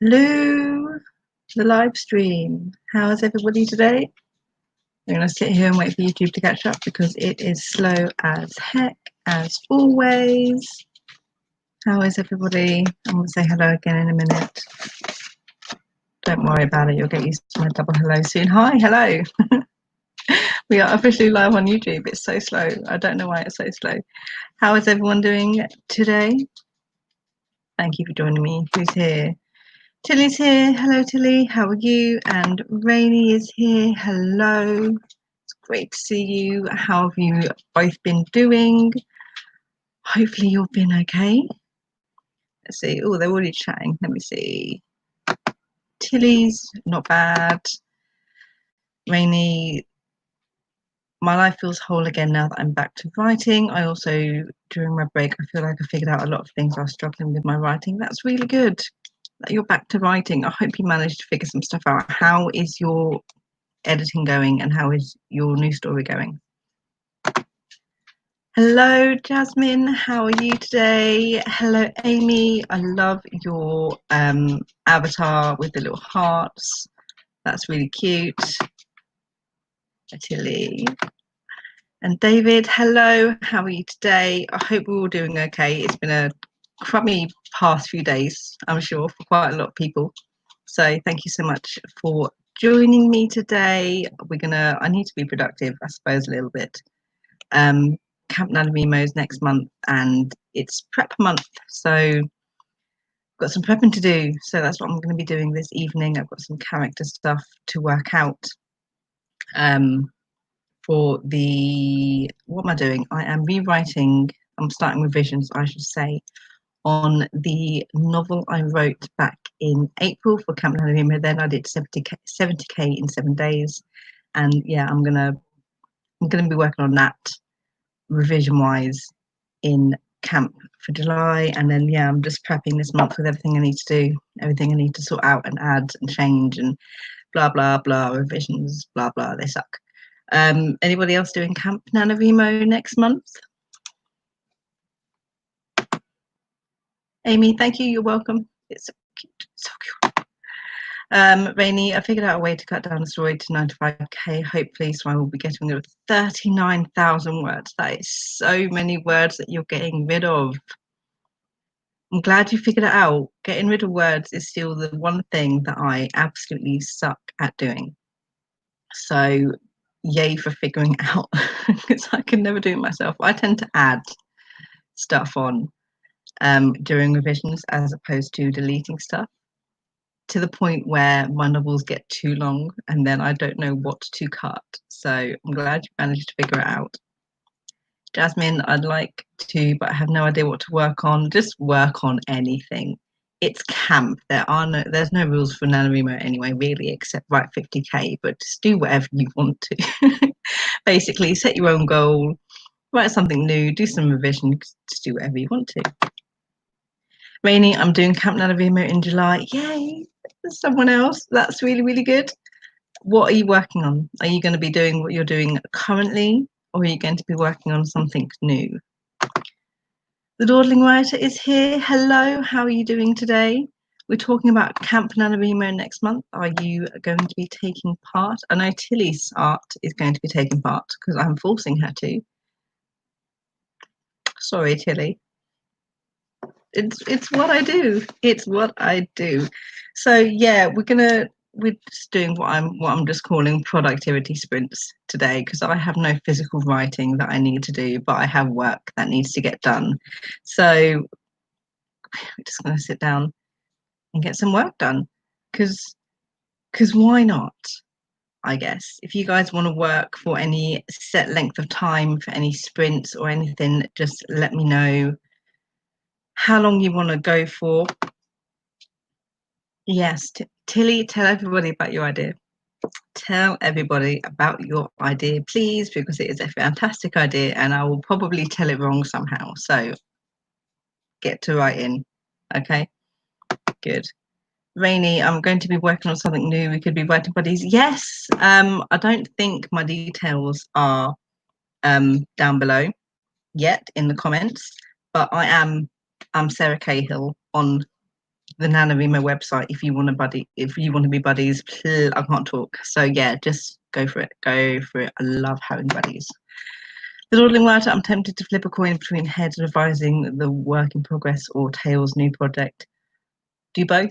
Hello, the live stream. How is everybody today? I'm going to sit here and wait for YouTube to catch up because it is slow as heck, as always. How is everybody? I'm going to say hello again in a minute. Don't worry about it, you'll get used to my double hello soon. Hi, hello. We are officially live on YouTube. It's so slow. I don't know why it's so slow. How is everyone doing today? Thank you for joining me. Who's here? Tilly's here. Hello, Tilly. How are you? And Rainy is here. Hello. It's great to see you. How have you both been doing? Hopefully you've been okay. Let's see. Oh, they're already chatting. Let me see. Tilly's not bad. Rainy, my life feels whole again now that I'm back to writing. I also, during my break, I feel like I figured out a lot of things I was struggling with my writing. That's really good that you're back to writing. I hope you managed to figure some stuff out. How is your editing going and how is your new story going? Hello Jasmine, how are you today? Hello Amy, I love your avatar with the little hearts. That's really cute. Tilly and David, hello, how are you today? I hope we're all doing okay. It's been a crummy past few days, I'm sure, for quite a lot of people. So thank you so much for joining me today. I need to be productive, I suppose, a little bit. Camp NaNoWriMo is next month and it's prep month, so I've got some prepping to do. So that's what I'm going to be doing this evening. I've got some character stuff to work out for the, what am I doing? I am rewriting, I'm starting revisions, I should say, on the novel I wrote back in April for Camp NaNoWriMo. Then I did 70k in 7 days, and yeah, I'm gonna be working on that revision wise in camp for July, and then yeah, I'm just prepping this month with everything I need to do, everything I need to sort out and add and change and blah blah blah, revisions blah blah, they suck. Anybody else doing Camp NaNoWriMo next month? Amy, thank you, you're welcome. It's so cute, so cute. Rainy, I figured out a way to cut down the story to 95k, hopefully, so I will be getting rid of 39,000 words. That is so many words that you're getting rid of. I'm glad you figured it out. Getting rid of words is still the one thing that I absolutely suck at doing. So yay for figuring it out, because I can never do it myself. I tend to add stuff on during revisions as opposed to deleting stuff, to the point where my novels get too long and then I don't know what to cut. So I'm glad you managed to figure it out. Jasmine, I'd like to, but I have no idea what to work on. Just work on anything. It's camp. There's no rules for NaNoWriMo anyway, really, except write 50k, but just do whatever you want to. Basically, set your own goal, write something new, do some revisions, just do whatever you want to. Rainy, I'm doing Camp NaNoWriMo in July. Yay! Someone else. That's really, really good. What are you working on? Are you going to be doing what you're doing currently, or are you going to be working on something new? The Dawdling Writer is here. Hello, how are you doing today? We're talking about Camp NaNoWriMo next month. Are you going to be taking part? I know Tilly's art is going to be taking part because I'm forcing her to. Sorry, Tilly. It's what I do. It's what I do. So yeah, we're just doing what I'm just calling productivity sprints today, because I have no physical writing that I need to do, but I have work that needs to get done. So we're just going to sit down and get some work done, because why not? I guess if you guys want to work for any set length of time for any sprints or anything, just let me know how long you want to go for. Yes, Tilly, tell everybody about your idea. Tell everybody about your idea, please, because it is a fantastic idea and I will probably tell it wrong somehow. So get to writing. Okay, good. Rainy, I'm going to be working on something new. We could be writing buddies. Yes, I don't think my details are down below yet in the comments, but I'm Sarah Cahill on the NaNoWriMo website if you want to be buddies. I can't talk. So yeah, just go for it. Go for it. I love having buddies. The Dawdling Writer, I'm tempted to flip a coin between Head revising the work in progress or Tails new project. Do both.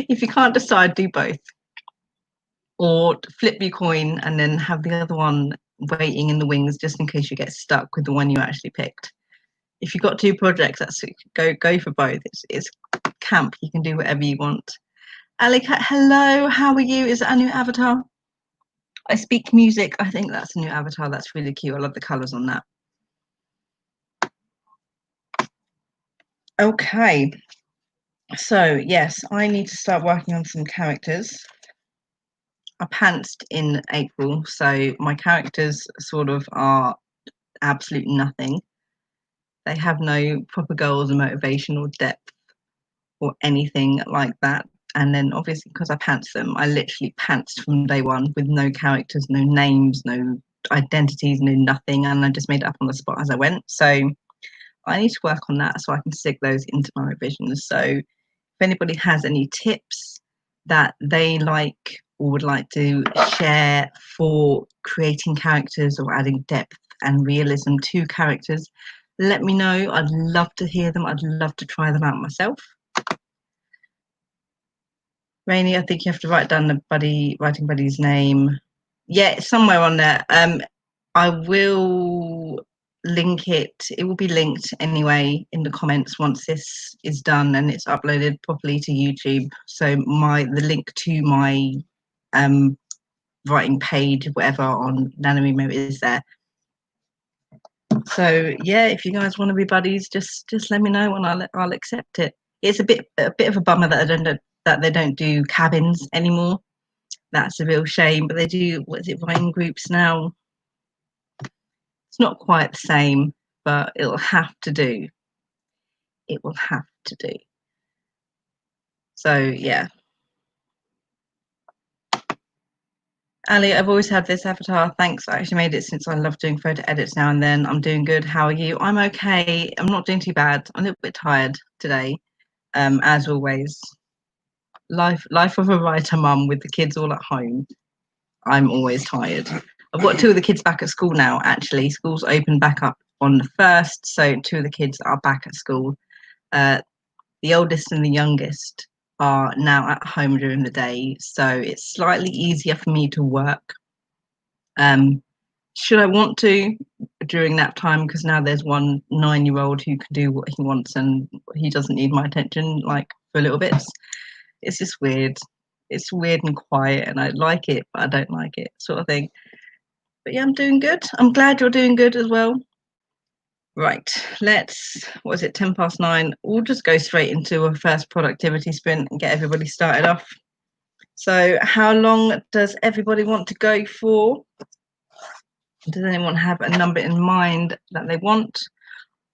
If you can't decide, do both. Or flip your coin and then have the other one waiting in the wings just in case you get stuck with the one you actually picked. If you've got 2 projects, that's go for both. It's camp. You can do whatever you want. Alicat, hello. How are you? Is that a new avatar? I speak music. I think that's a new avatar. That's really cute. I love the colours on that. Okay. So yes, I need to start working on some characters. I pantsed in April, so my characters sort of are absolute nothing. They have no proper goals or motivation or depth or anything like that. And then obviously because I pantsed them, I literally pantsed from day one with no characters, no names, no identities, no nothing. And I just made it up on the spot as I went. So I need to work on that so I can stick those into my revisions. So if anybody has any tips that they like or would like to share for creating characters or adding depth and realism to characters, let me know. I'd love to hear them. I'd love to try them out myself. Rainy, I think you have to write down the writing buddy's name. Yeah, somewhere on there. I will link it. It will be linked anyway in the comments once this is done and it's uploaded properly to YouTube. So the link to my writing page, whatever, on NaNoWriMo is there. So yeah, if you guys want to be buddies, just let me know and I'll accept it. It's a bit of a bummer that they don't do cabins anymore. That's a real shame. But they do. What is it? Writing groups now. It's not quite the same, but it'll have to do. It will have to do. So yeah. Ali, I've always had this avatar. Thanks. I actually made it since I love doing photo edits now and then. I'm doing good. How are you? I'm okay. I'm not doing too bad. I'm a little bit tired today. As always. Life of a writer mum with the kids all at home. I'm always tired. I've got 2 of the kids back at school now, actually. School's opened back up on the 1st, so 2 of the kids are back at school. The oldest and the youngest are now at home during the day, so it's slightly easier for me to work. Should I want to during that time, because now there's one 9-year-old who can do what he wants and he doesn't need my attention, like, for little bits. It's just weird. It's weird and quiet and I like it, but I don't like it, sort of thing. But yeah, I'm doing good. I'm glad you're doing good as well. Right, what is it, 9:10? We'll just go straight into a first productivity sprint and get everybody started off. So how long does everybody want to go for? Does anyone have a number in mind that they want?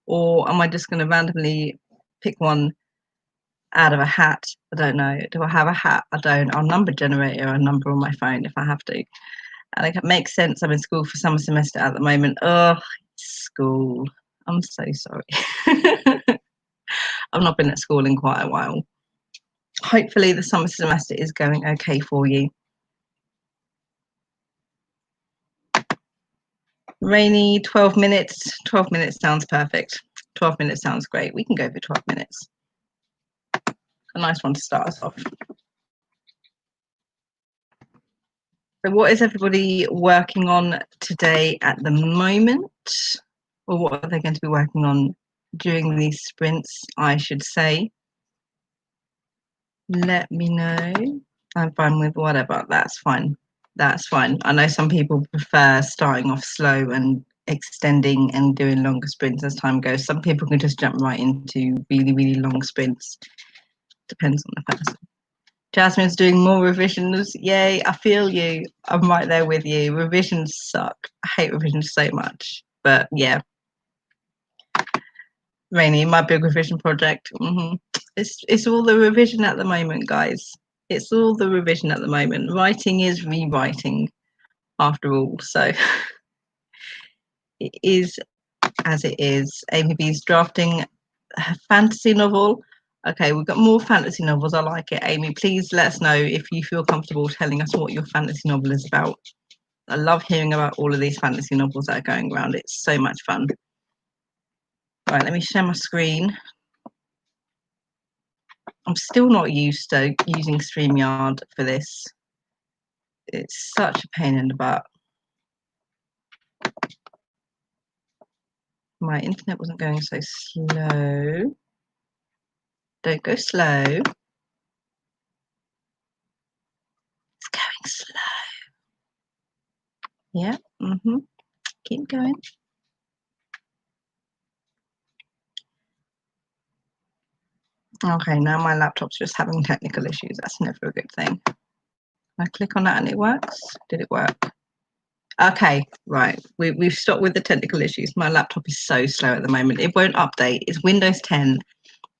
Or am I just going to randomly pick one out of a hat? I don't know. Do I have a hat? I don't. I'll number generate a number on my phone if I have to. And it makes sense. I'm in school for summer semester at the moment. Oh, school. I'm so sorry. I've not been at school in quite a while. Hopefully the summer semester is going okay for you. Rainy, 12 minutes. 12 minutes sounds perfect. 12 minutes sounds great. We can go for 12 minutes. A nice one to start us off. So what is everybody working on today at the moment? Or what are they going to be working on during these sprints, I should say? Let me know. I'm fine with whatever. That's fine. That's fine. I know some people prefer starting off slow and extending and doing longer sprints as time goes. Some people can just jump right into really, really long sprints. Depends on the person. Jasmine's doing more revisions. Yay, I feel you. I'm right there with you. Revisions suck. I hate revisions so much. But yeah. Rainy, my big revision project. It's all the revision at the moment, guys. It's all the revision at the moment. Writing is rewriting, after all. So it is as it is. Amy B's drafting fantasy novel. Okay, we've got more fantasy novels. I like it. Amy, please let us know if you feel comfortable telling us what your fantasy novel is about. I love hearing about all of these fantasy novels that are going around. It's so much fun. Right, let me share my screen. I'm still not used to using StreamYard for this. It's such a pain in the butt. My internet wasn't going so slow. Don't go slow. It's going slow. Yeah, keep going. Okay, now my laptop's just having technical issues. That's never a good thing. I click on that and it works. Did it work? Okay, right. We've stopped with the technical issues. My laptop is so slow at the moment. It won't update. It's Windows 10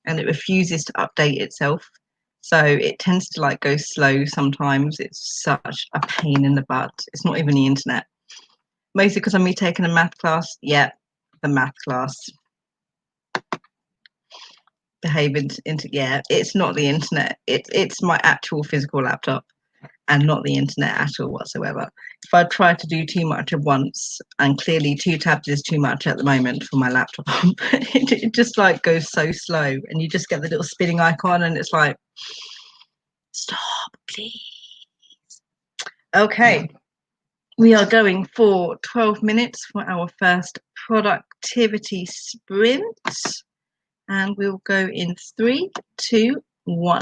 and it refuses to update itself. So it tends to like go slow sometimes. It's such a pain in the butt. It's not even the internet. Mostly because I'm taking a math class. Yeah, the math class. Behaving into, yeah, it's not the internet. It's my actual physical laptop and not the internet at all whatsoever. If I try to do too much at once, and clearly 2 tabs is too much at the moment for my laptop, it just like goes so slow and you just get the little spinning icon and it's like, stop, please. Okay, we are going for 12 minutes for our first productivity sprint. And we'll go in 3, 2, 1.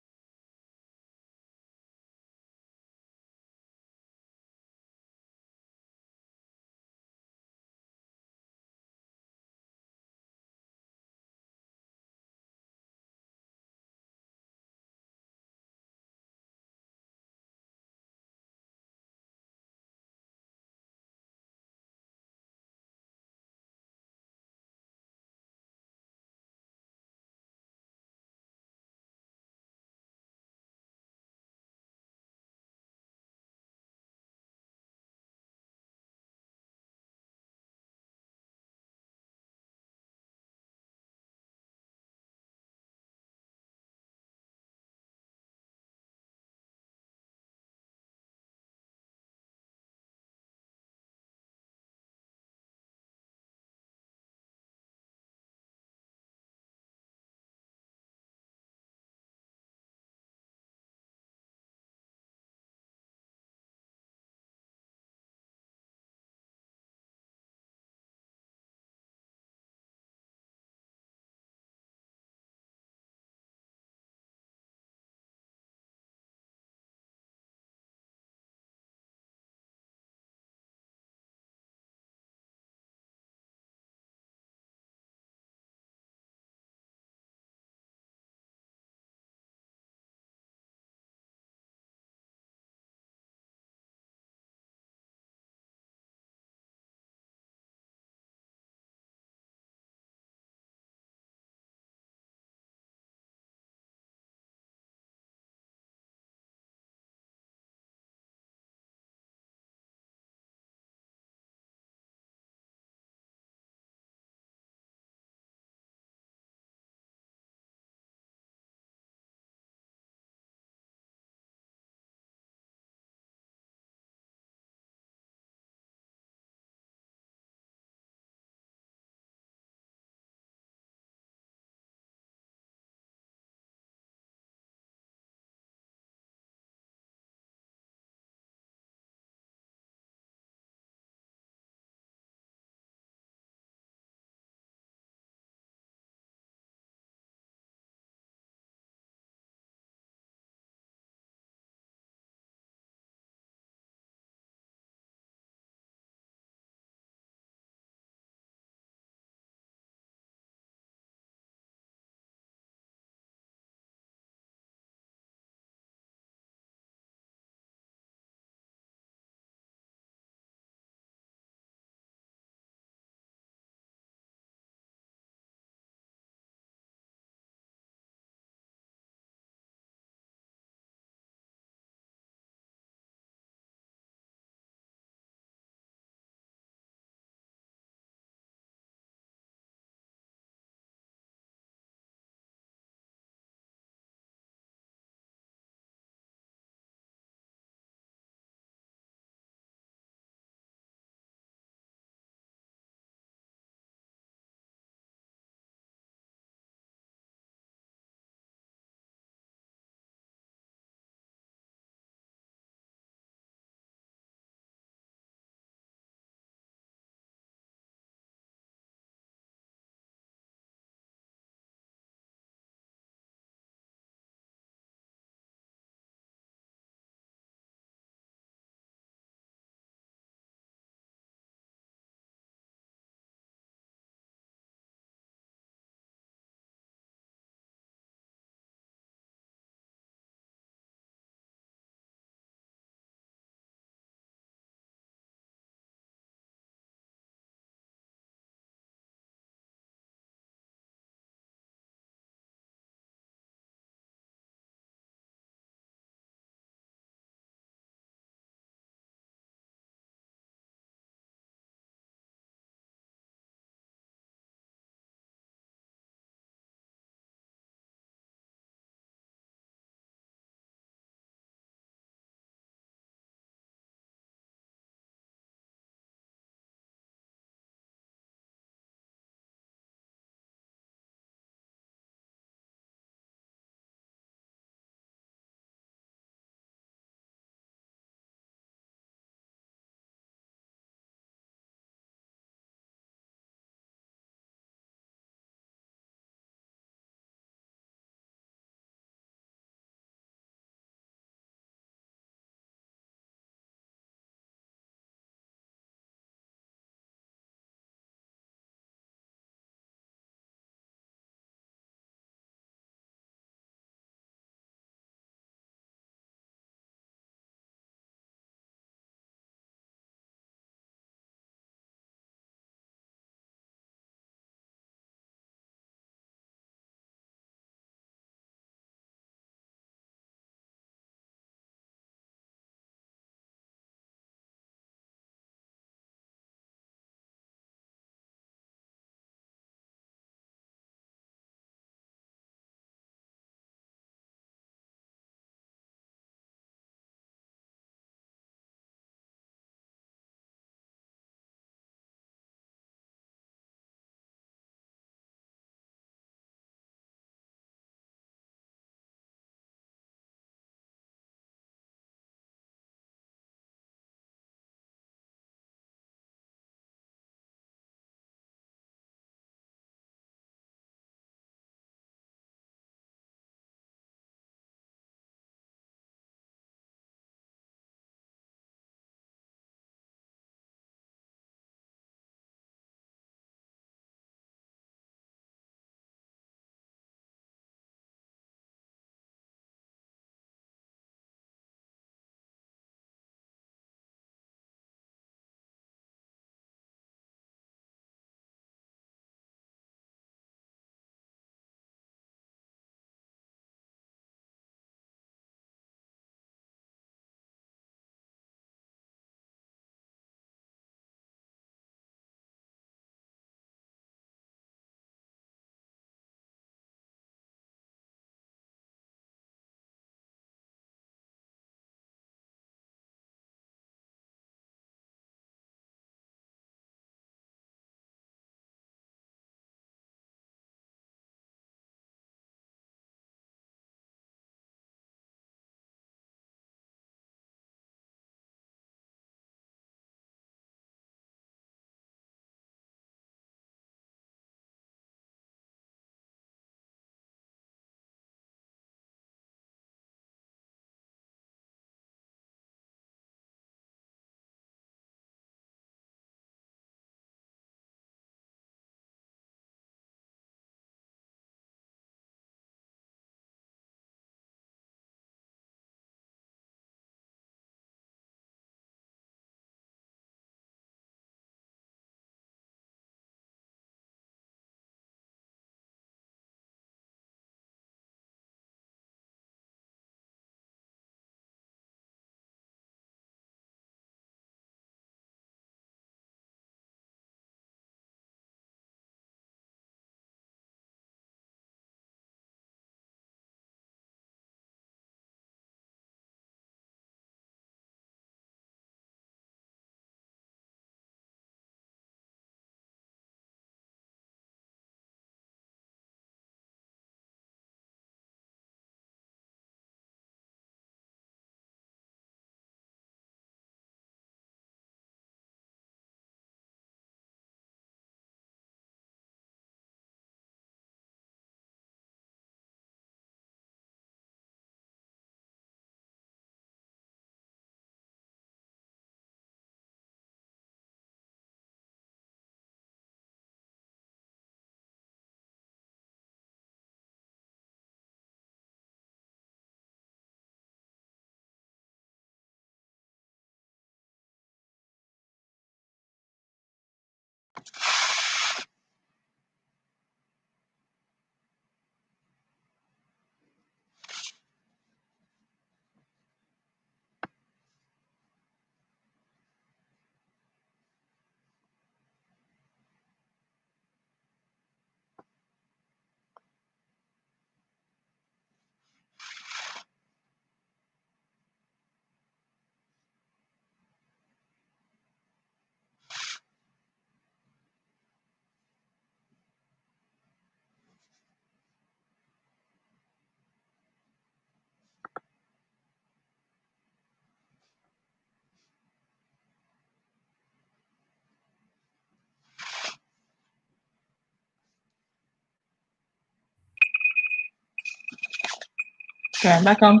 Turn back on.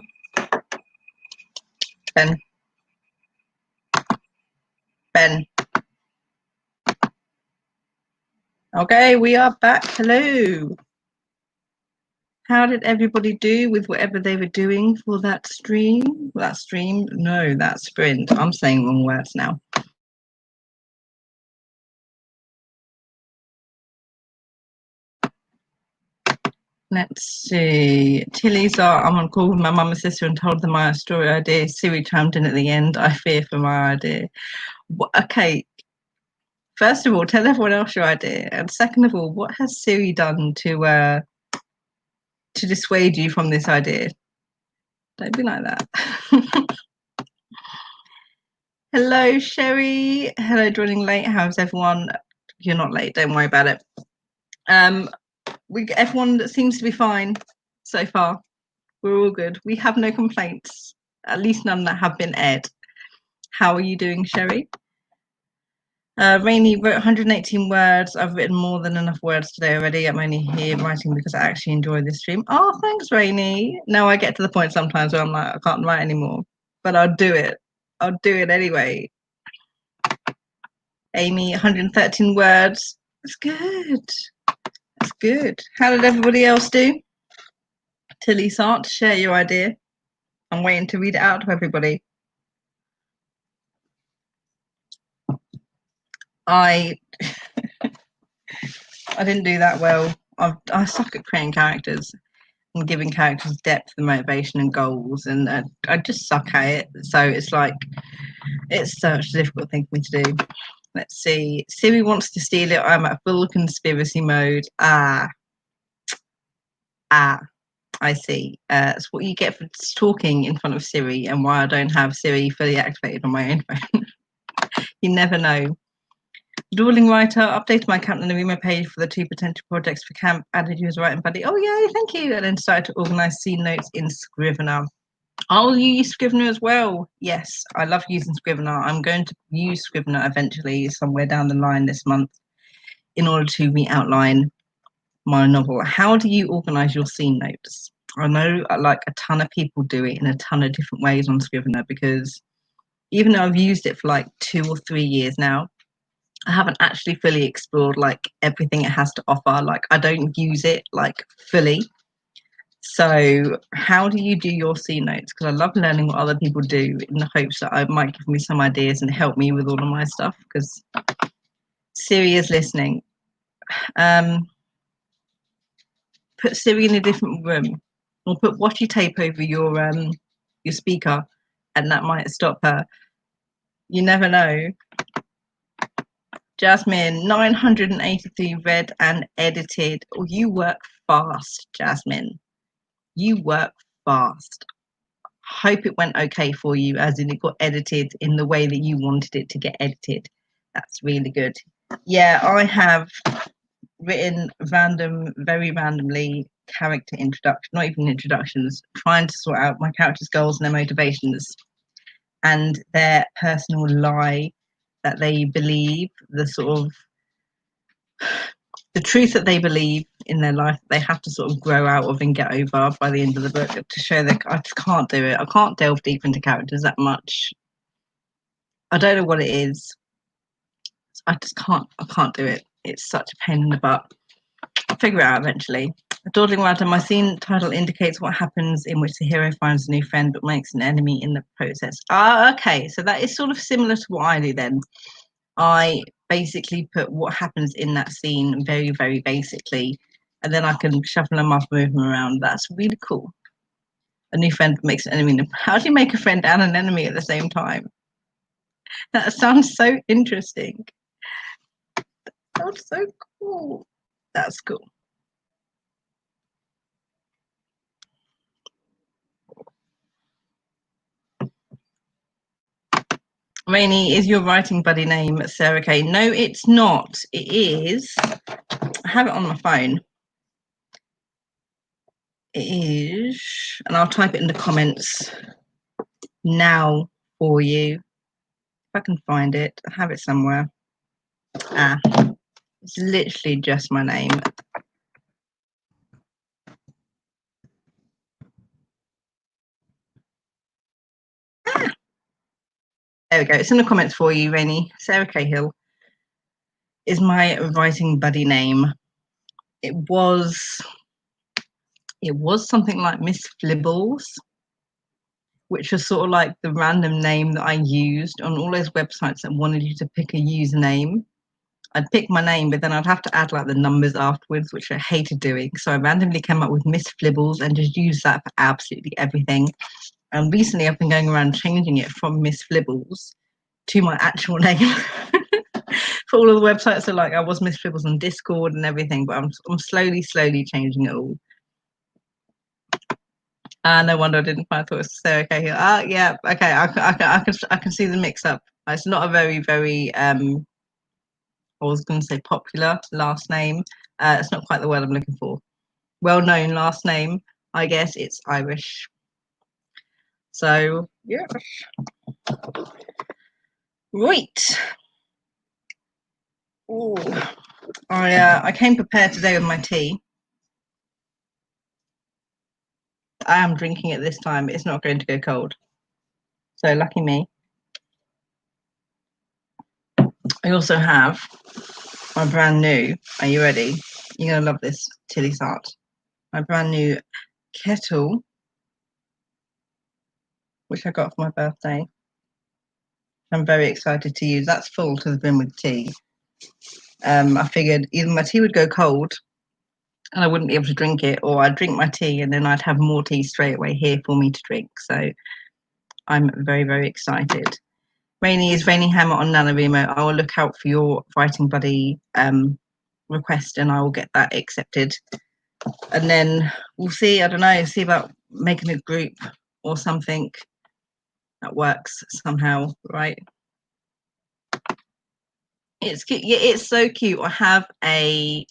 Ben. Ben. Okay, we are back. Hello. How did everybody do with whatever they were doing for that stream? That stream? No, that sprint. I'm saying wrong words now. Let's see. Tilly's I'm on call with my mum and sister and told them my story idea. Siri chimed in at the end. I fear for my idea. Okay. First of all, tell everyone else your idea. And second of all, what has Siri done to dissuade you from this idea? Don't be like that. Hello, Sherry. Hello, joining late. How's everyone? You're not late. Don't worry about it. Everyone seems to be fine so far. We're all good. We have no complaints, at least none that have been aired. How are you doing, Sherry? Rainy wrote 118 words. I've written more than enough words today already. I'm only here writing because I actually enjoy this stream. Oh, thanks, Rainy. Now I get to the point sometimes where I'm like, I can't write anymore, but I'll do it. I'll do it anyway. Amy, 113 words. That's good. That's good. How did everybody else do? Tilly Sart, share your idea. I'm waiting to read it out to everybody. I didn't do that well. I suck at creating characters and giving characters depth and motivation and goals, and I just suck at it. So it's like, it's such a difficult thing for me to do. Let's see. Siri wants to steal it. I'm at full conspiracy mode. I see. It's what you get for talking in front of Siri and why I don't have Siri fully activated on my own phone. You never know. Dawling writer, updated my camp and the Remo page for the 2 potential projects for camp, added you as a writing buddy. Oh yay, thank you. And then started to organise scene notes in Scrivener. Oh, you use Scrivener as well? Yes, I love using Scrivener. I'm going to use Scrivener eventually somewhere down the line this month in order to re-outline my novel. How do you organise your scene notes? I know like a ton of people do it in a ton of different ways on Scrivener, because even though I've used it for like 2 or 3 years now, I haven't actually fully explored like everything it has to offer. Like I don't use it like fully. So how do you do your scene notes? Because I love learning what other people do in the hopes that it might give me some ideas and help me with all of my stuff, because Siri is listening. Put Siri in a different room, or put washi tape over your speaker, and that might stop her. You never know. Jasmine, 983 read and edited. Oh, you work fast, Jasmine. You work fast. Hope it went okay for you, as in it got edited in the way that you wanted it to get edited. That's really good. Yeah, I have written very randomly character introduction, not even introductions, trying to sort out my characters' goals and their motivations and their personal lie that they believe, the sort of the truth that they believe in their life, they have to sort of grow out of and get over by the end of the book, to show that I just can't do it. I can't delve deep into characters that much. I don't know what it is. I can't do it. It's such a pain in the butt. I'll figure it out eventually. Dawdling Ladder, my scene title indicates what happens in which the hero finds a new friend but makes an enemy in the process. Okay, so that is sort of similar to what I do then. I basically put what happens in that scene very, very basically, and then I can shuffle them up, move them around. That's really cool. A new friend makes an enemy. How do you make a friend and an enemy at the same time? That sounds so interesting. That's so cool. That's cool. Rainy, is your writing buddy name Sarah Kay? No, it's not. It is. I have it on my phone. It is, and I'll type it in the comments now for you. If I can find it, I have it somewhere. It's literally just my name. There we go. It's in the comments for you, Rainy. Sarah Cahill is my writing buddy name. It was something like Miss Flibbles, which was sort of like the random name that I used on all those websites that wanted you to pick a username. I'd pick my name, but then I'd have to add like the numbers afterwards, which I hated doing. So I randomly came up with Miss Flibbles and just used that for absolutely everything. And recently I've been going around changing it from Miss Flibbles to my actual name. For all of the websites, so like I was Miss Flibbles on Discord and everything, but I'm slowly changing it all. No wonder I didn't find it was Sarah Cahill. Yeah, okay, I can see the mix up. It's not a very I was going to say popular last name. It's not quite the word I'm looking for. Well-known last name. I guess it's Irish. So yeah. Right. Ooh. I came prepared today with my tea. I am drinking it this time. It's not going to go cold. So lucky me. I also have my brand new, are you ready? You're going to love this, Tilly Sart. My brand new kettle, which I got for my birthday. I'm very excited to use. That's full to the brim with tea. I figured either my tea would go cold and I wouldn't be able to drink it, or I'd drink my tea and then I'd have more tea straight away here for me to drink. So I'm very excited. Rainy is Rainy Hammer on NaNoWriMo. I will look out for your writing buddy request and I will get that accepted. And then we'll see, I don't know, see about making a group or something that works somehow, right? It's cute. Yeah, it's so cute. I have a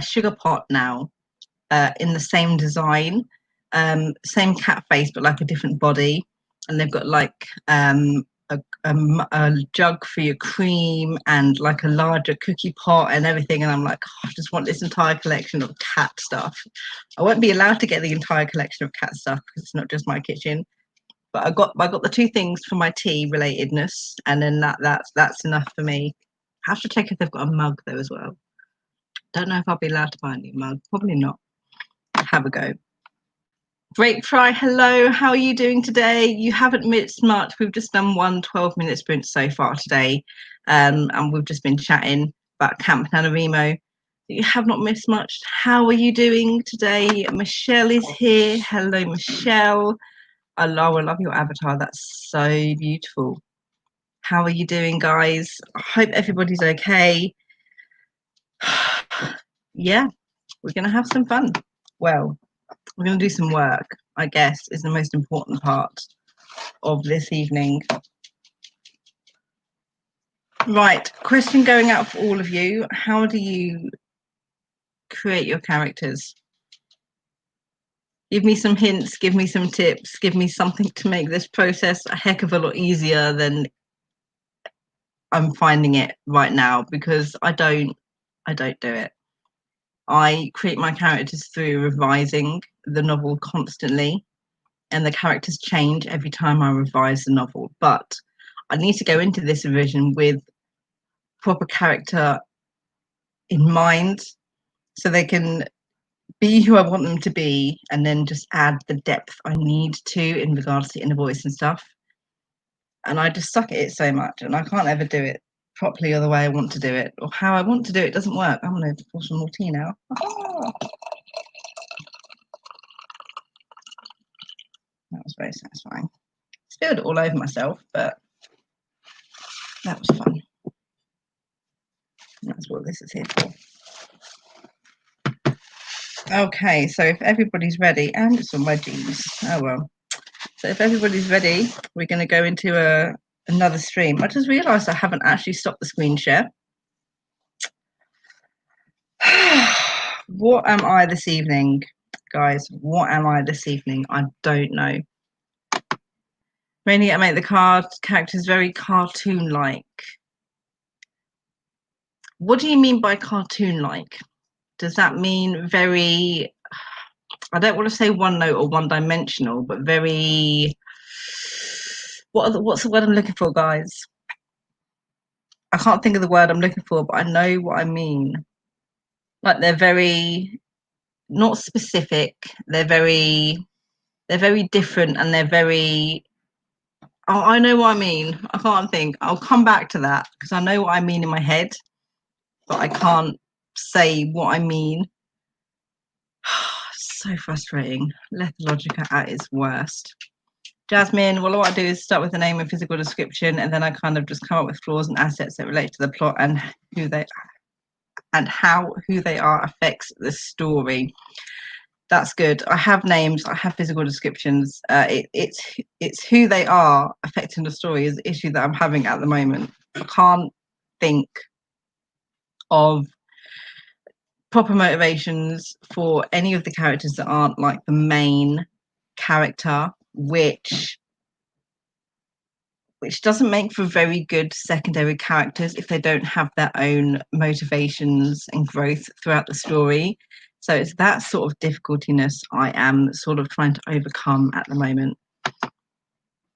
sugar pot now in the same design, same cat face, but like a different body. And they've got like a jug for your cream and like a larger cookie pot and everything. And I'm like, oh, I just want this entire collection of cat stuff. I won't be allowed to get the entire collection of cat stuff because it's not just my kitchen. But I got the two things for my tea relatedness, and then that's enough for me. I have to check if they've got a mug though as well. Don't know if I'll be allowed to buy a new mug. Probably not. Have a go. Grape Fry, hello. How are you doing today? You haven't missed much. We've just done one 12-minute sprint so far today, and we've just been chatting about Camp NaNoWriMo. You have not missed much. How are you doing today? Michelle is here. Hello, Michelle. I love your avatar. That's so beautiful. How are you doing, guys? I hope everybody's okay. Yeah, we're going to have some fun. Well, we're going to do some work, I guess, is the most important part of this evening. Right, question going out for all of you. How do you create your characters? Give me some hints, give me some tips, give me something to make this process a heck of a lot easier than I'm finding it right now, because I don't do it. I create my characters through revising the novel constantly, and the characters change every time I revise the novel. But I need to go into this revision with proper character in mind so they can be who I want them to be, and then just add the depth I need to in regards to inner voice and stuff. And I just suck at it so much, and I can't ever do it properly or the way I want to do it, or how I want to do it doesn't work. I'm going to pour some more tea now. That was very satisfying. Spilled it all over myself, but that was fun. And that's what this is here for. Okay, so if everybody's ready, and it's on my jeans. Oh well. So if everybody's ready, we're going to go into another stream. I just realised I haven't actually stopped the screen share. What am I this evening, guys? What am I this evening? I don't know. Mainly I make the characters very cartoon-like. What do you mean by cartoon-like? Does that mean very, I don't want to say one note or one dimensional, but very what's the word I'm looking for, guys? I can't think of the word I'm looking for, but I know what I mean. Like they're very not specific. They're very different, and they're very. Oh, I know what I mean. I can't think. I'll come back to that because I know what I mean in my head, but I can't say what I mean. So frustrating. Lethologica at its worst. Jasmine, well, what I do is start with the name and physical description, and then I kind of just come up with flaws and assets that relate to the plot and how who they are affects the story. That's good. I have names. I have physical descriptions. It's who they are affecting the story is the issue that I'm having at the moment. I can't think of proper motivations for any of the characters that aren't like the main character, which doesn't make for very good secondary characters if they don't have their own motivations and growth throughout the story. So it's that sort of difficultiness I am sort of trying to overcome at the moment.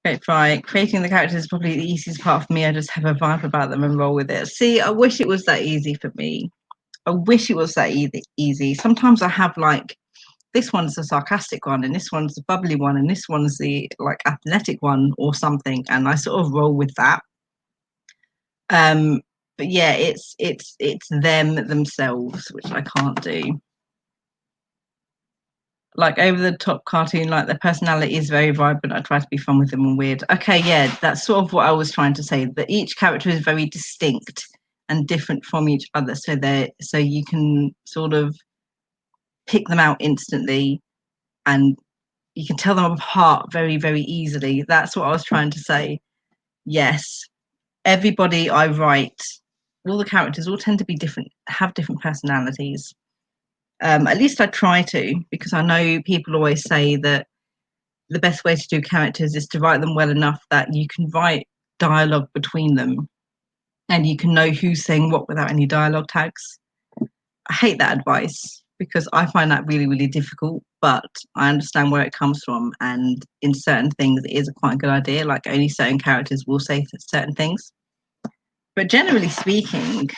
Great Fry, creating the characters is probably the easiest part for me. I just have a vibe about them and roll with it. See, I wish it was that easy for me. I wish it was that easy. Sometimes I have like, this one's a sarcastic one, and this one's the bubbly one, and this one's the like athletic one or something, and I sort of roll with that. But yeah, it's them themselves, which I can't do. Like over the top cartoon, like their personality is very vibrant. I try to be fun with them and weird. Okay, yeah, that's sort of what I was trying to say. That each character is very distinct and different from each other, so you can sort of pick them out instantly, and you can tell them apart very, very easily. That's what I was trying to say. Yes, everybody I write, all the characters all tend to be different, have different personalities. At least I try to, because I know people always say that the best way to do characters is to write them well enough that you can write dialogue between them and you can know who's saying what without any dialogue tags. I hate that advice because I find that really, really difficult, but I understand where it comes from. And in certain things, it is quite a good idea. Like only certain characters will say certain things. But generally speaking,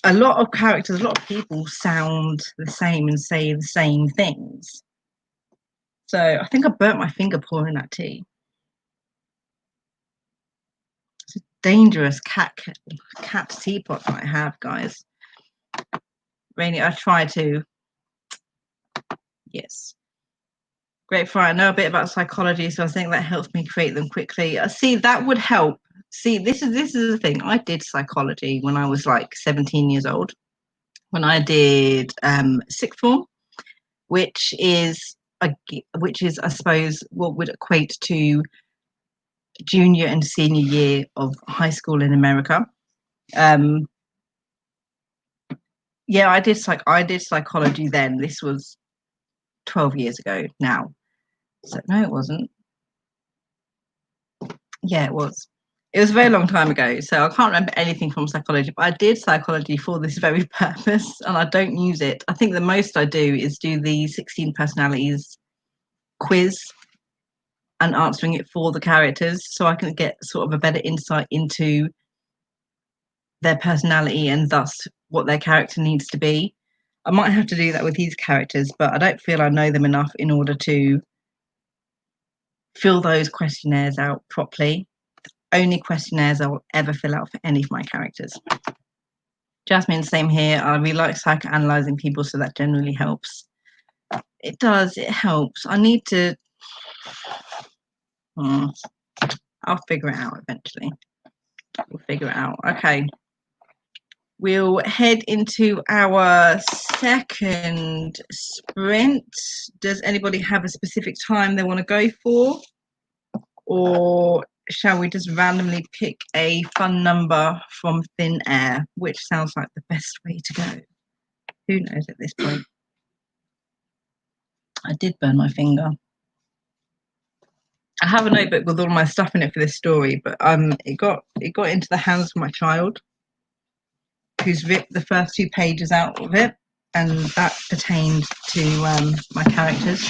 a lot of characters, a lot of people sound the same and say the same things. So I think I burnt my finger pouring that tea. It's a dangerous cat teapot that I have, guys. Rainy, I try to. Yes. Great Fry, I know a bit about psychology, so I think that helps me create them quickly. See, that would help. See, this is the thing. I did psychology when I was like 17 years old. When I did sixth form, which is I suppose what would equate to junior and senior year of high school in America. Yeah, I did psychology then. This was 12 years ago now. So no, it wasn't. Yeah, it was. It was a very long time ago, so I can't remember anything from psychology, but I did psychology for this very purpose, and I don't use it. I think the most I do is do the 16 personalities quiz and answering it for the characters, so I can get sort of a better insight into their personality and thus what their character needs to be. I might have to do that with these characters, but I don't feel I know them enough in order to fill those questionnaires out properly. Only questionnaires I will ever fill out for any of my characters. Jasmine, same here. I really like psychoanalyzing people, so that generally helps. It does, it helps. I need to... I'll figure it out eventually. We'll figure it out. Okay. We'll head into our second sprint. Does anybody have a specific time they want to go for? Or shall we just randomly pick a fun number from thin air, which sounds like the best way to go? Who knows at this point? I did burn my finger. I have a notebook with all my stuff in it for this story, but it got into the hands of my child, who's ripped the first 2 pages out of it, and that pertained to my characters.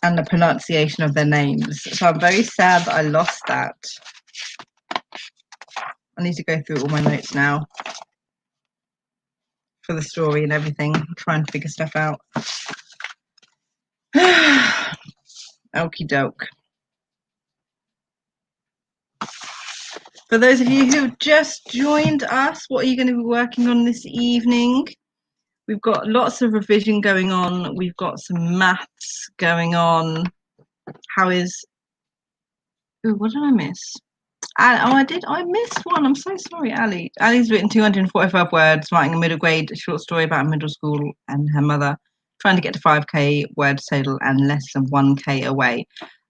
and the pronunciation of their names. So I'm very sad that I lost that. I need to go through all my notes now for the story and everything, try and figure stuff out. Okie doke. For those of you who just joined us, what are you going to be working on this evening? We've got lots of revision going on. We've got some maths going on. How is... Oh, what did I miss? I missed one. I'm so sorry, Ali. Ali's written 245 words, writing a middle grade short story about middle school and her mother, trying to get to 5k words total and less than 1k away.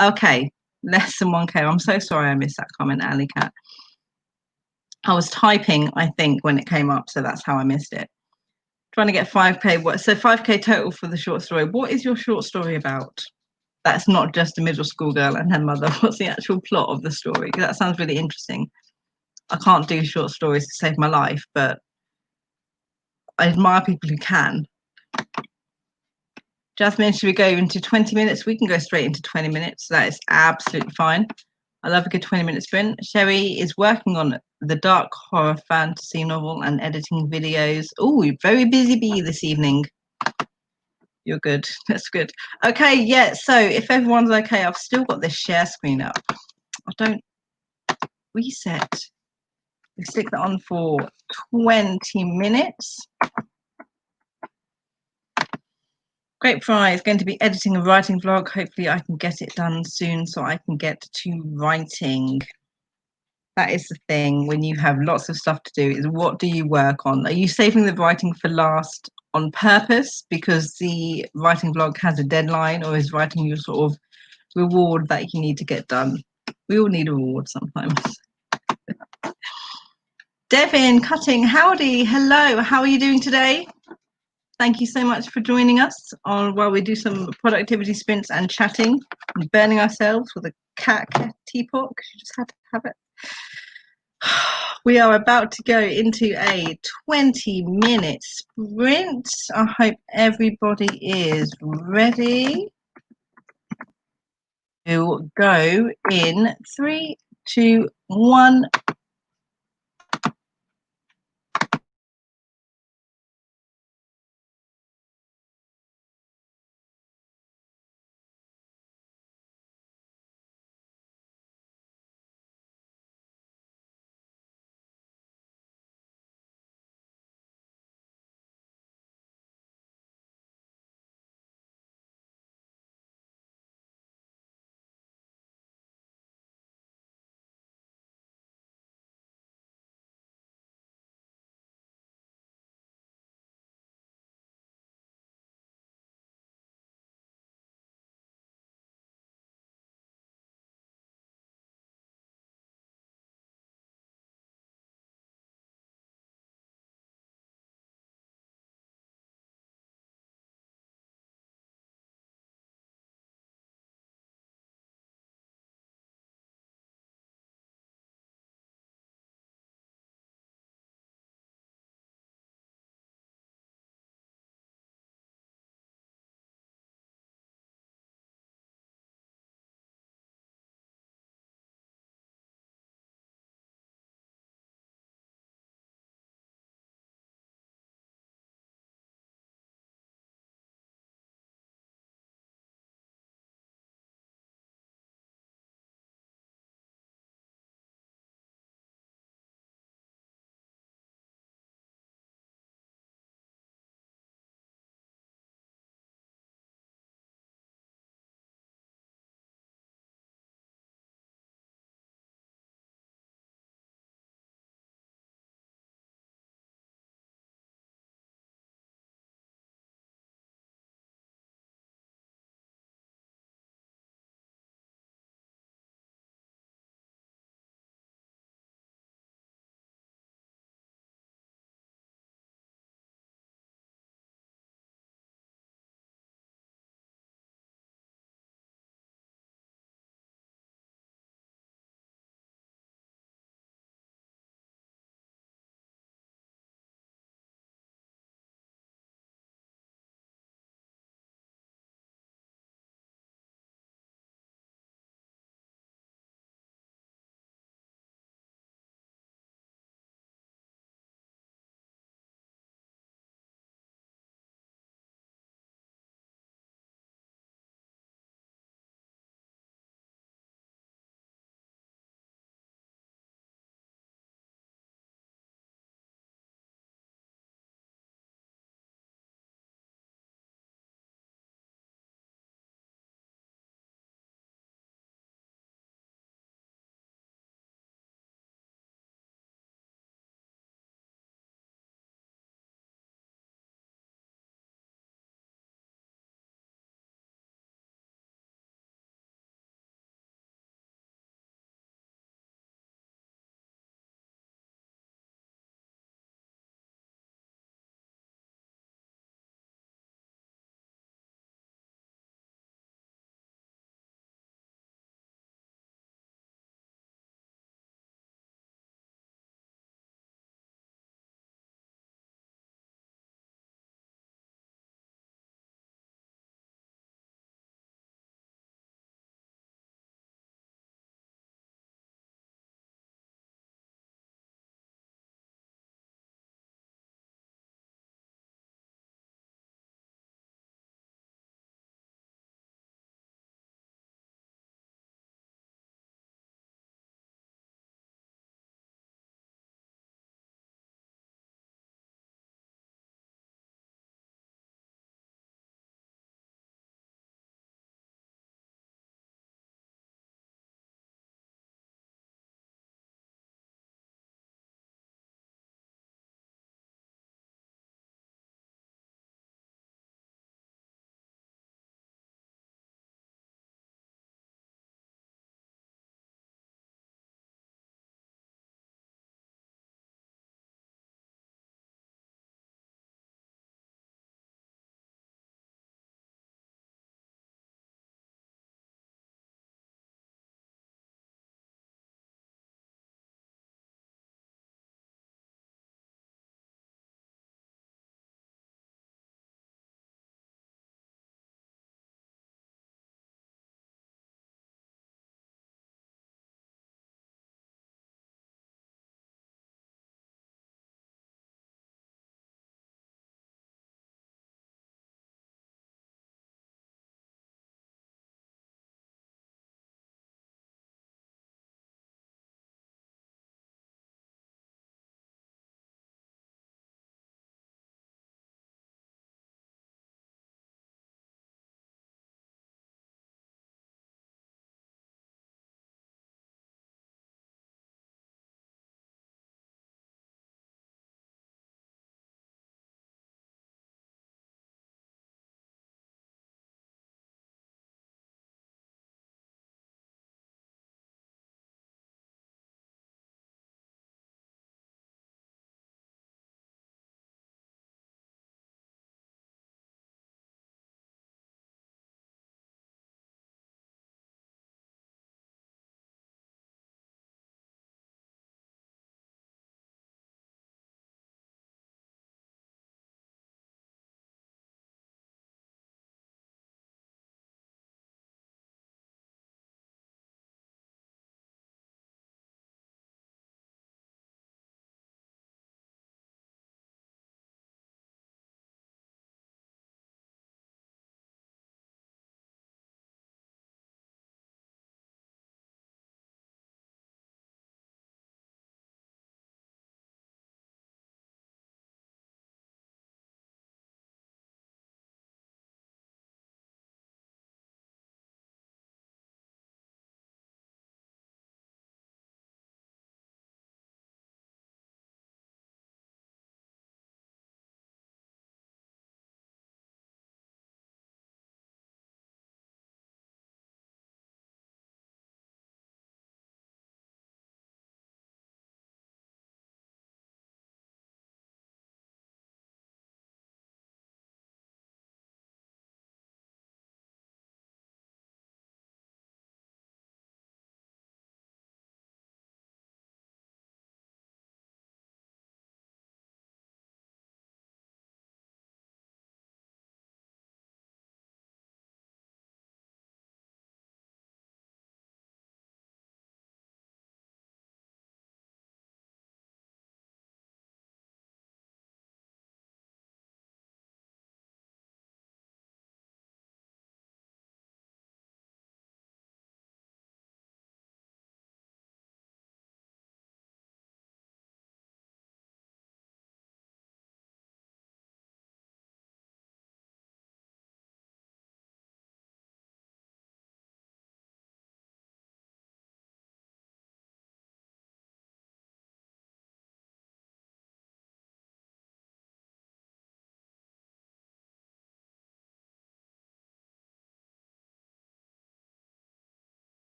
Okay, less than 1k. I'm so sorry I missed that comment, Ali Cat. I was typing, I think, when it came up, so that's how I missed it. Trying to get 5k words. So 5k total for the short story. What is your short story about? That's not just a middle school girl and her mother. What's the actual plot of the story? That sounds really interesting. I can't do short stories to save my life, but I admire people who can. Jasmine, should we go into 20 minutes? We can go straight into 20 minutes. That is absolutely fine. I love a good 20-minute sprint. Sherry is working on the dark horror fantasy novel and editing videos. Oh, you're very busy bee this evening. You're good. That's good. Okay, yeah, so if everyone's okay, I've still got this share screen up. I don't reset. We stick that on for 20 minutes. Great Fry is going to be editing a writing vlog. Hopefully I can get it done soon so I can get to writing. That is the thing when you have lots of stuff to do, is what do you work on? Are you saving the writing for last on purpose because the writing vlog has a deadline, or is writing your sort of reward that you need to get done? We all need a reward sometimes. Devin Cutting, howdy, hello, how are you doing today? Thank you so much for joining us on while we do some productivity sprints and chatting and burning ourselves with a cat teapot because you just had to have it. We are about to go into a 20-minute sprint. I hope everybody is ready to go in 3, 2, 1.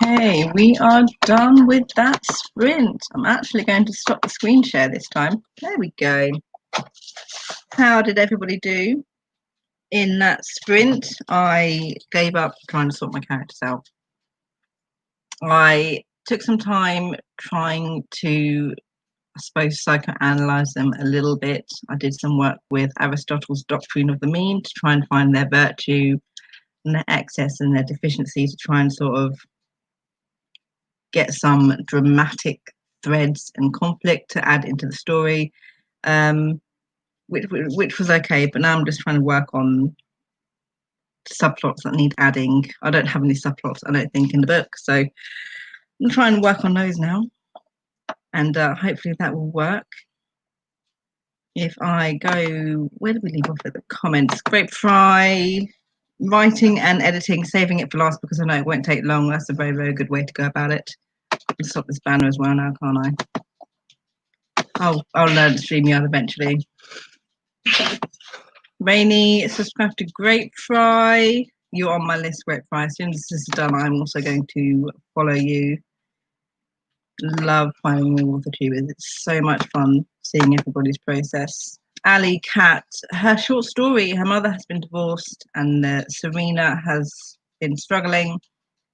Okay, we are done with that sprint. I'm actually going to stop the screen share this time. There we go. How did everybody do in that sprint? I gave up trying to sort my characters out. I took some time trying to, I suppose, psychoanalyze them a little bit. I did some work with Aristotle's doctrine of the mean to try and find their virtue and their excess and their deficiency, to try and sort of get some dramatic threads and conflict to add into the story, which was okay. But now I'm just trying to work on subplots that need adding. I don't have any subplots, I don't think, in the book, so I'm trying to work on those now, and hopefully that will work. If I go, where did we leave off at the comments? Grape fry, writing and editing, saving it for last because I know it won't take long. That's a very, very good way to go about it. I'll stop this banner as well now, can't I? I'll learn StreamYard eventually. Rainy, subscribe to Grape Fry. You're on my list, Grape Fry. As soon as this is done, I'm also going to follow you. Love finding all of the tubers. It's so much fun seeing everybody's process. Ali Cat, her short story, her mother has been divorced and Serena has been struggling.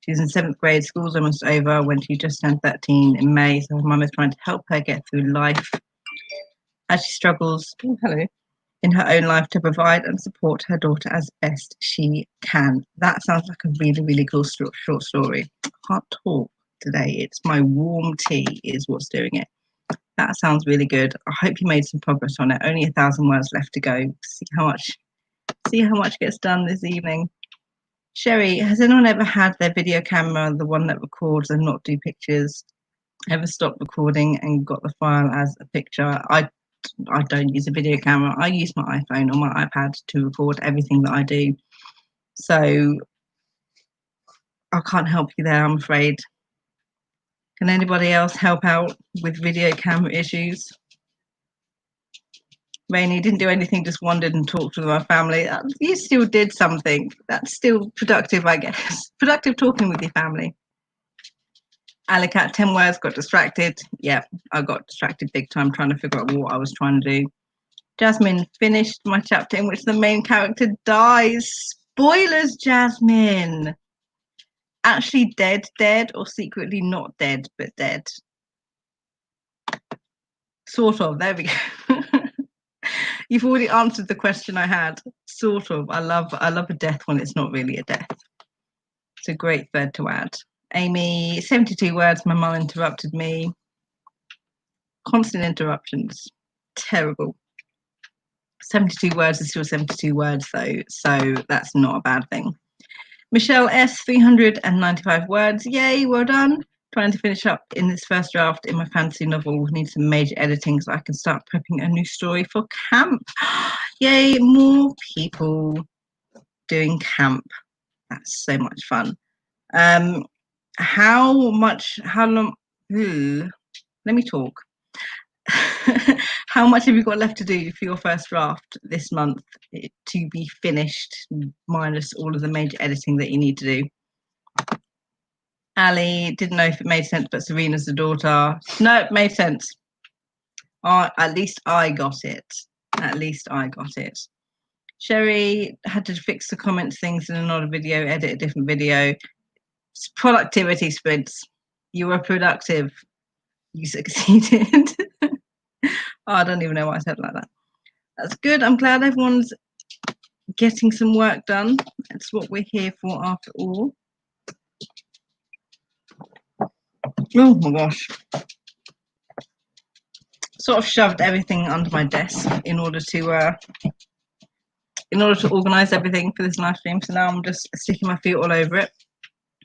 She's in 7th grade, school's almost over when she just turned 13 in May, so her mum is trying to help her get through life as she struggles in her own life to provide and support her daughter as best she can. That sounds like a really, really cool short story. I can't talk today. It's my warm tea is what's doing it. That sounds really good. I hope you made some progress on it. Only 1,000 words left to go. See how much gets done this evening. Sherry, has anyone ever had their video camera, the one that records and not do pictures, ever stopped recording and got the file as a picture? I don't use a video camera. I use my iPhone or my iPad to record everything that I do. So I can't help you there, I'm afraid. Can anybody else help out with video camera issues? Rainy didn't do anything, just wandered and talked with my family. You still did something. That's still productive, I guess. Productive talking with your family. Alicat, 10 words, got distracted. Yeah, I got distracted big time trying to figure out what I was trying to do. Jasmine, finished my chapter in which the main character dies. Spoilers, Jasmine. Actually dead, or secretly not dead, but dead. Sort of, there we go. You've already answered the question I had. Sort of. I love a death when it's not really a death. It's a great thread to add. Amy, 72 words, my mum interrupted me. Constant interruptions. Terrible. 72 words is still 72 words though, so that's not a bad thing. Michelle S, 395 words. Yay, well done. Trying to finish up in this first draft in my fantasy novel. Need some major editing so I can start prepping a new story for camp. Yay, more people doing camp. That's so much fun. How long? Let me talk. How much have you got left to do for your first draft this month to be finished, minus all of the major editing that you need to do? Ali, didn't know if it made sense, but Serena's the daughter. No, it made sense. At least I got it. At least I got it. Sherry had to fix the comments things in another video, edit a different video. It's productivity sprints. You were productive. You succeeded. I don't even know why I said it like that. That's good. I'm glad everyone's getting some work done. That's what we're here for after all. Oh my gosh. Sort of shoved everything under my desk in order to organize everything for this live stream. So now I'm just sticking my feet all over it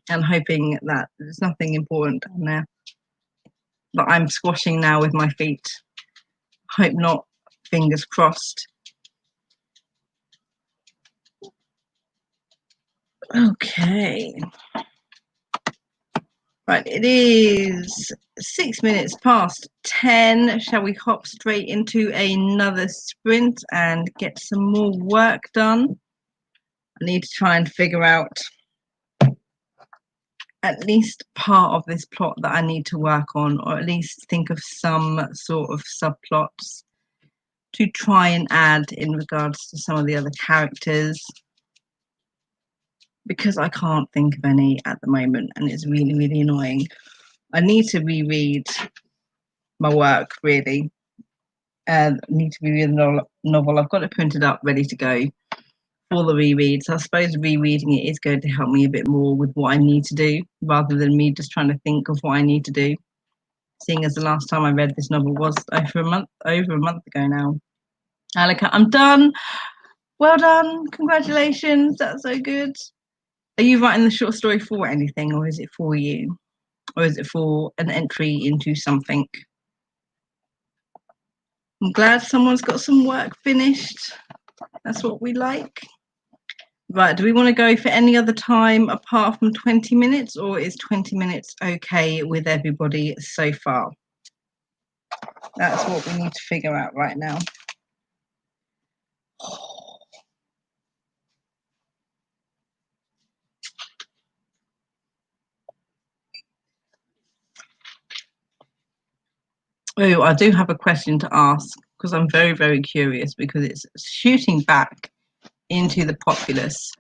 and hoping that there's nothing important down there that I'm squashing now with my feet. Hope not, fingers crossed. Okay. Right, it is 6 minutes past 10. Shall we hop straight into another sprint and get some more work done? I need to try and figure out at least part of this plot that I need to work on, or at least think of some sort of subplots to try and add in regards to some of the other characters, because I can't think of any at the moment, and it's really, really annoying. I need to reread my work, really. And I need to reread the novel. I've got it printed up, ready to go for the reread. So I suppose rereading it is going to help me a bit more with what I need to do, rather than me just trying to think of what I need to do. Seeing as the last time I read this novel was over a month ago now. Alika, I'm done. Well done. Congratulations. That's so good. Are you writing the short story for anything, or is it for you? Or is it for an entry into something? I'm glad someone's got some work finished. That's what we like. Right, do we want to go for any other time apart from 20 minutes, or is 20 minutes okay with everybody so far? That's what we need to figure out right now. Oh, I do have a question to ask, because I'm very, very curious, because it's shooting back into the populace.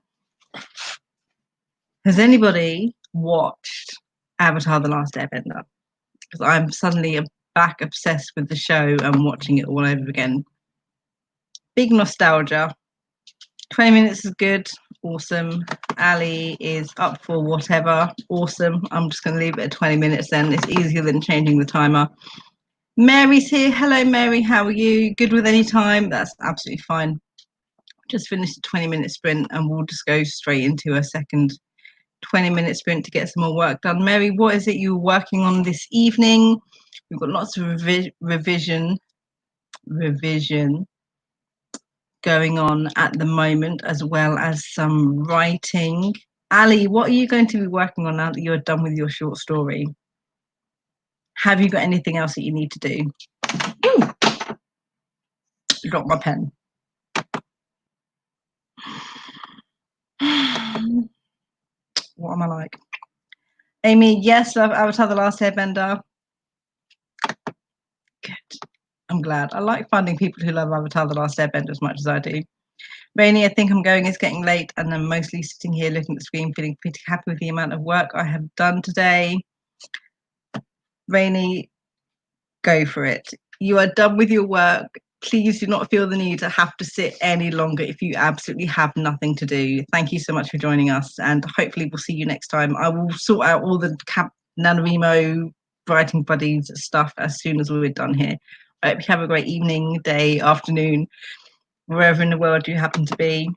Has anybody watched Avatar: The Last Airbender? Because I'm suddenly back obsessed with the show and watching it all over again. Big nostalgia. 20 minutes is good. Awesome. Ali is up for whatever. Awesome. I'm just going to leave it at 20 minutes then. It's easier than changing the timer. Mary's here. Hello, Mary. How are you? Good with any time? That's absolutely fine. Just finished a 20-minute sprint and we'll just go straight into a second 20-minute sprint to get some more work done. Mary, what is it you're working on this evening? We've got lots of revision going on at the moment, as well as some writing. Ali, what are you going to be working on now that you're done with your short story? Have you got anything else that you need to do? Ooh, dropped my pen. What am I like? Amy, yes, love Avatar: The Last Airbender. Good. I'm glad. I like finding people who love Avatar: The Last Airbender as much as I do. Rainy, I think I'm going. It's getting late, and I'm mostly sitting here looking at the screen, feeling pretty happy with the amount of work I have done today. Rainy, go for it. You are done with your work. Please do not feel the need to have to sit any longer if you absolutely have nothing to do. Thank you so much for joining us, and hopefully we'll see you next time. I will sort out all the NaNoWriMo writing buddies stuff as soon as we're done here. I hope you have a great evening, day, afternoon, wherever in the world you happen to be.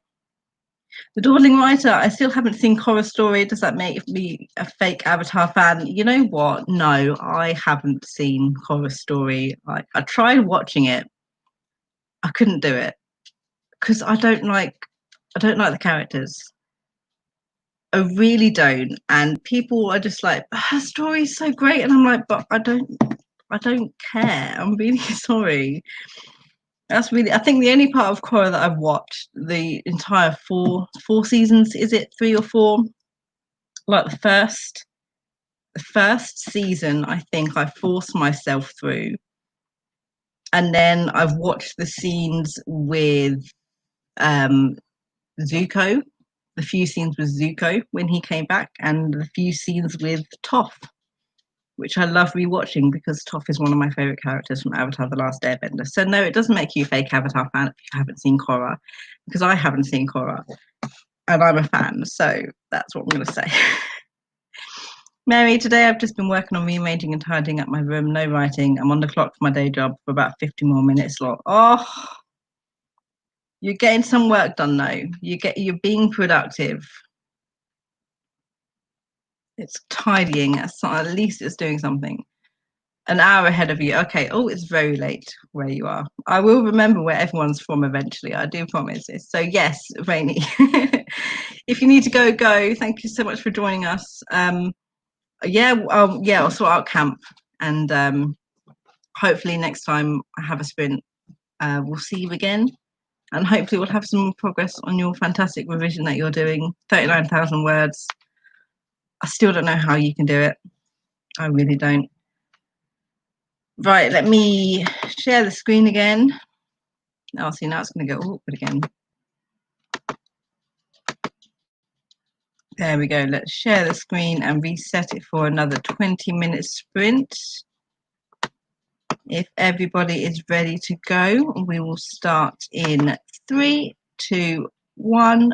The Dawdling Writer, I still haven't seen Horror Story. Does that make me a fake Avatar fan? You know what? No, I haven't seen Horror Story. I tried watching it. I couldn't do it because I don't like the characters. I really don't. And people are just like, her story's so great, and I'm like, but I don't care. I'm really sorry. That's really, I think the only part of Korra that I've watched the entire four seasons, is it 3 or 4? Like the first season, I think I forced myself through, and then I've watched the scenes with Zuko, the few scenes with Zuko when he came back, and the few scenes with Toph, which I love rewatching because Toph is one of my favorite characters from Avatar: The Last Airbender. So no, it doesn't make you a fake Avatar fan if you haven't seen Korra, because I haven't seen Korra and I'm a fan, so that's what I'm going to say. Mary, today I've just been working on rearranging and tidying up my room. No writing. I'm on the clock for my day job for about 50 more minutes. Oh, you're getting some work done though. You're being productive. It's tidying. At least it's doing something. An hour ahead of you. Okay. Oh, it's very late where you are. I will remember where everyone's from eventually. I do promise this. So yes, Rainy. If you need to go, go. Thank you so much for joining us. Yeah, I'll sort out camp, and hopefully next time I have a sprint, we'll see you again, and hopefully we'll have some more progress on your fantastic revision that you're doing. 39,000 words. I still don't know how you can do it. I really don't. Right, let me share the screen again. Oh, see, now it's going to go awkward again. There we go. Let's share the screen and reset it for another 20-minute sprint. If everybody is ready to go, we will start in 3, 2, 1.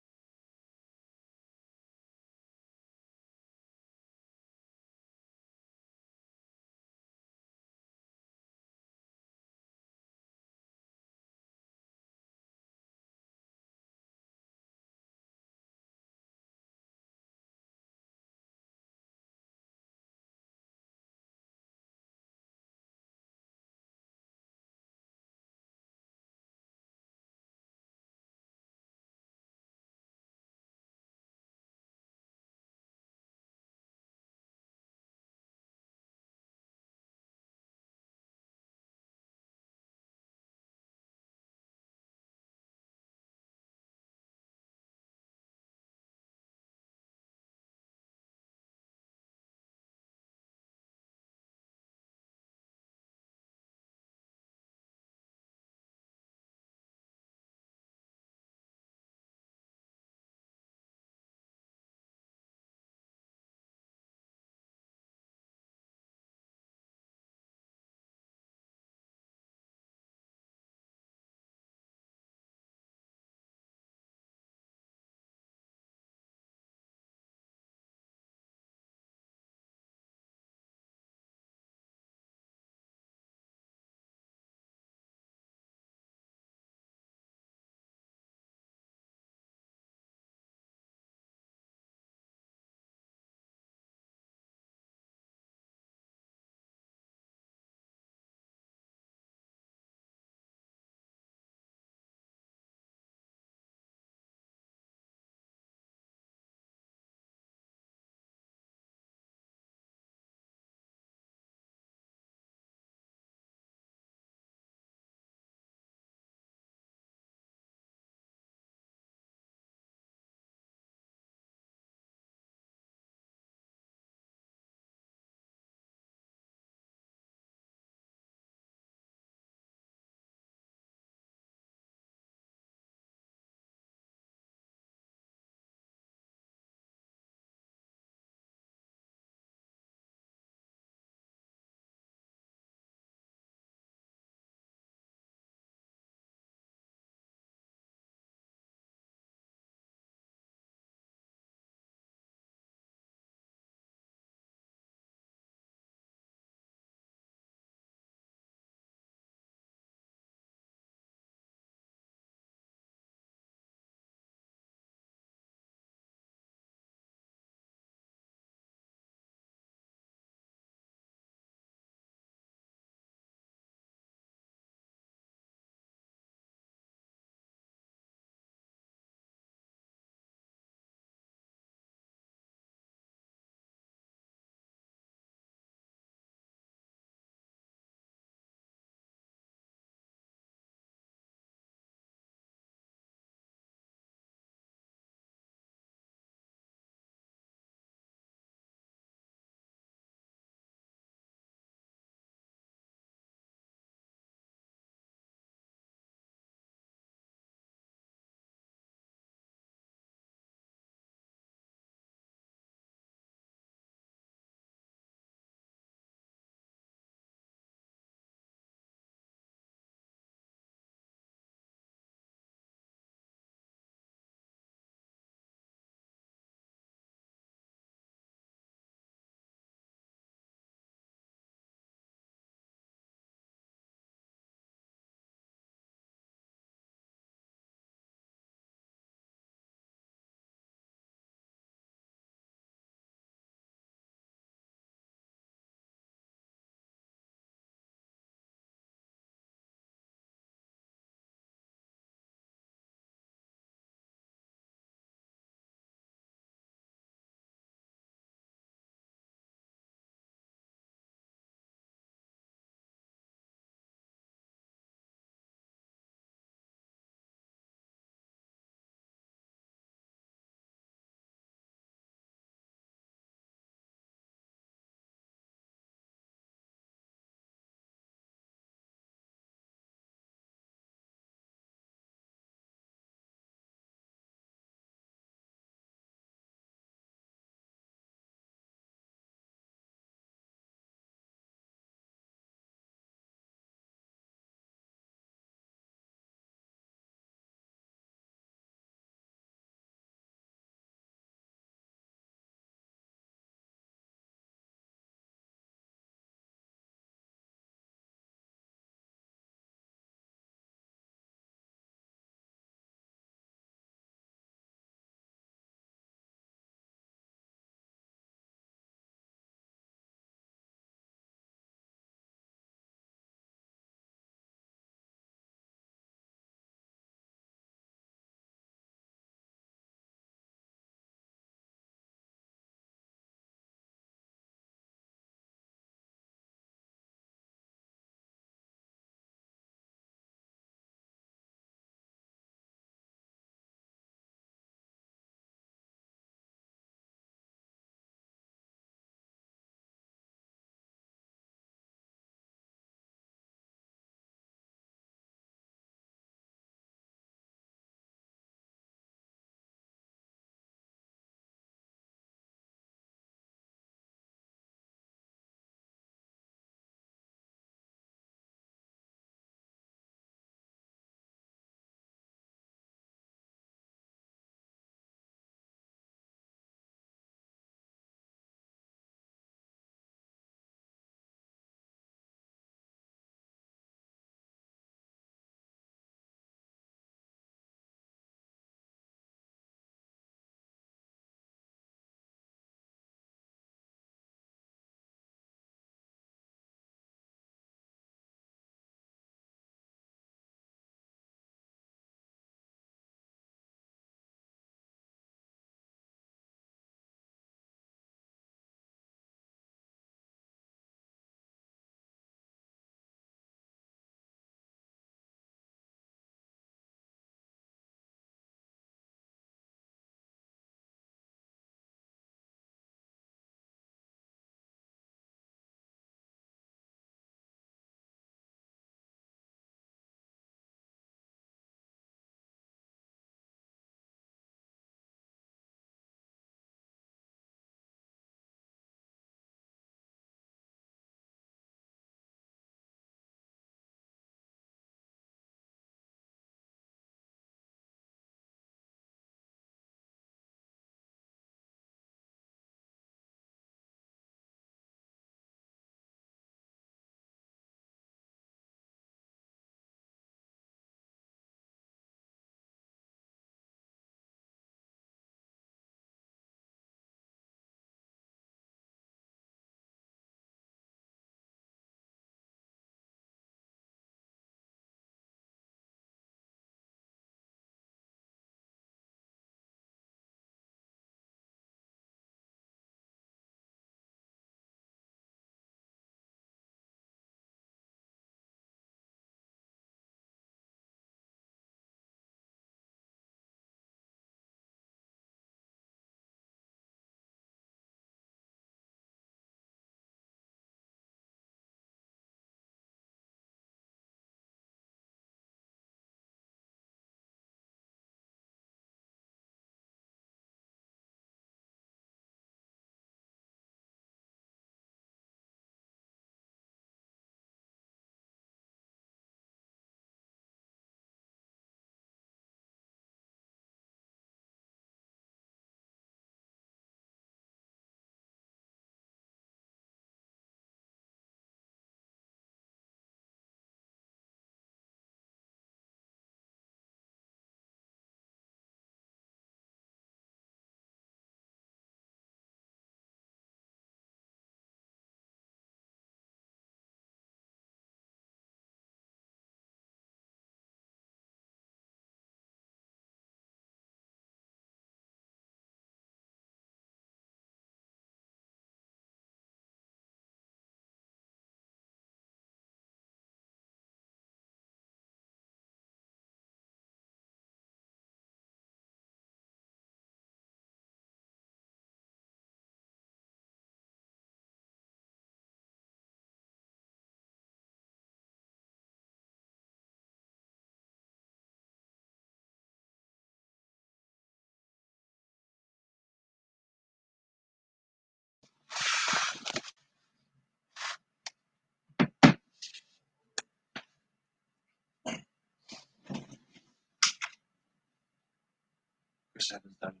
whoever's donated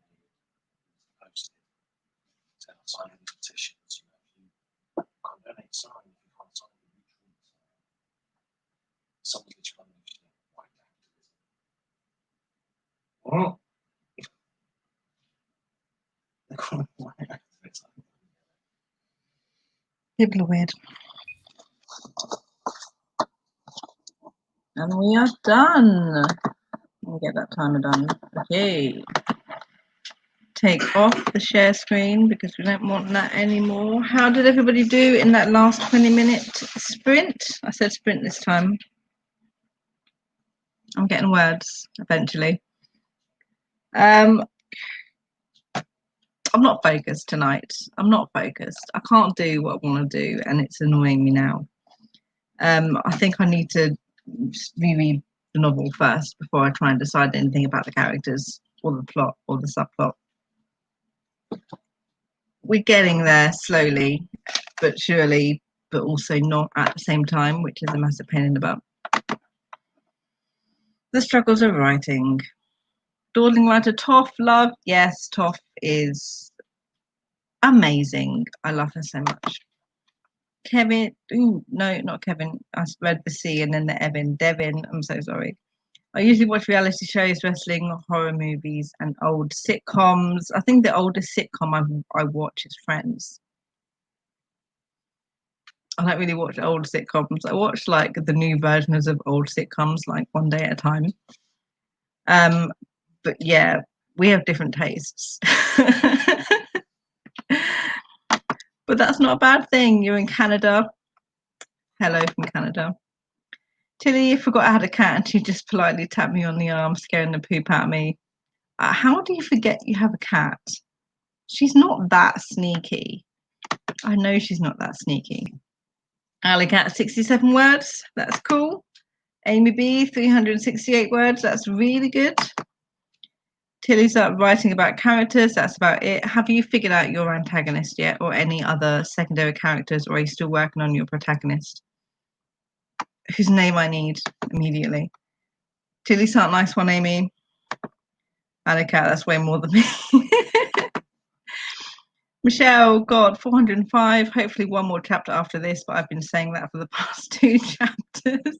posted to sign any petitions. You can't donate sign if you can't sign the retreat. Someone's literally unleashed white activism. They call it white activism. People are weird. And we are done. We'll get that timer done. Okay. Take off the share screen because we don't want that anymore. How did everybody do in that last 20-minute sprint? I said sprint this time. I'm getting words eventually. I'm not focused tonight. I'm not focused. I can't do what I want to do and it's annoying me now. I think I need to reread the novel first before I try and decide anything about the characters or the plot or the subplot. We're getting there slowly but surely, but also not at the same time, which is a massive pain in the butt. The struggles of writing. Dawdling writer Toph, love. Yes, Toph is amazing. I love her so much. Kevin, ooh, no, not Kevin. I read the C and then the Evan. Devin, I'm so sorry. I usually watch reality shows, wrestling, horror movies, and old sitcoms. I think the oldest sitcom I watch is Friends. I don't really watch old sitcoms. I watch like the new versions of old sitcoms, like one day at a time. But yeah, we have different tastes. But that's not a bad thing. You're in Canada. Hello from Canada. Tilly forgot I had a cat and she just politely tapped me on the arm, scaring the poop out of me. How do you forget you have a cat? She's not that sneaky. I know she's not that sneaky. Alley Cat, 67 words. That's cool. Amy B, 368 words. That's really good. Tilly's up writing about characters. That's about it. Have you figured out your antagonist yet or any other secondary characters, or are you still working on your protagonist? Whose name I need immediately. Tilly's not nice one, Amy. Alley Cat, that's way more than me. Michelle, God, 405. Hopefully one more chapter after this, but I've been saying that for the past 2 chapters.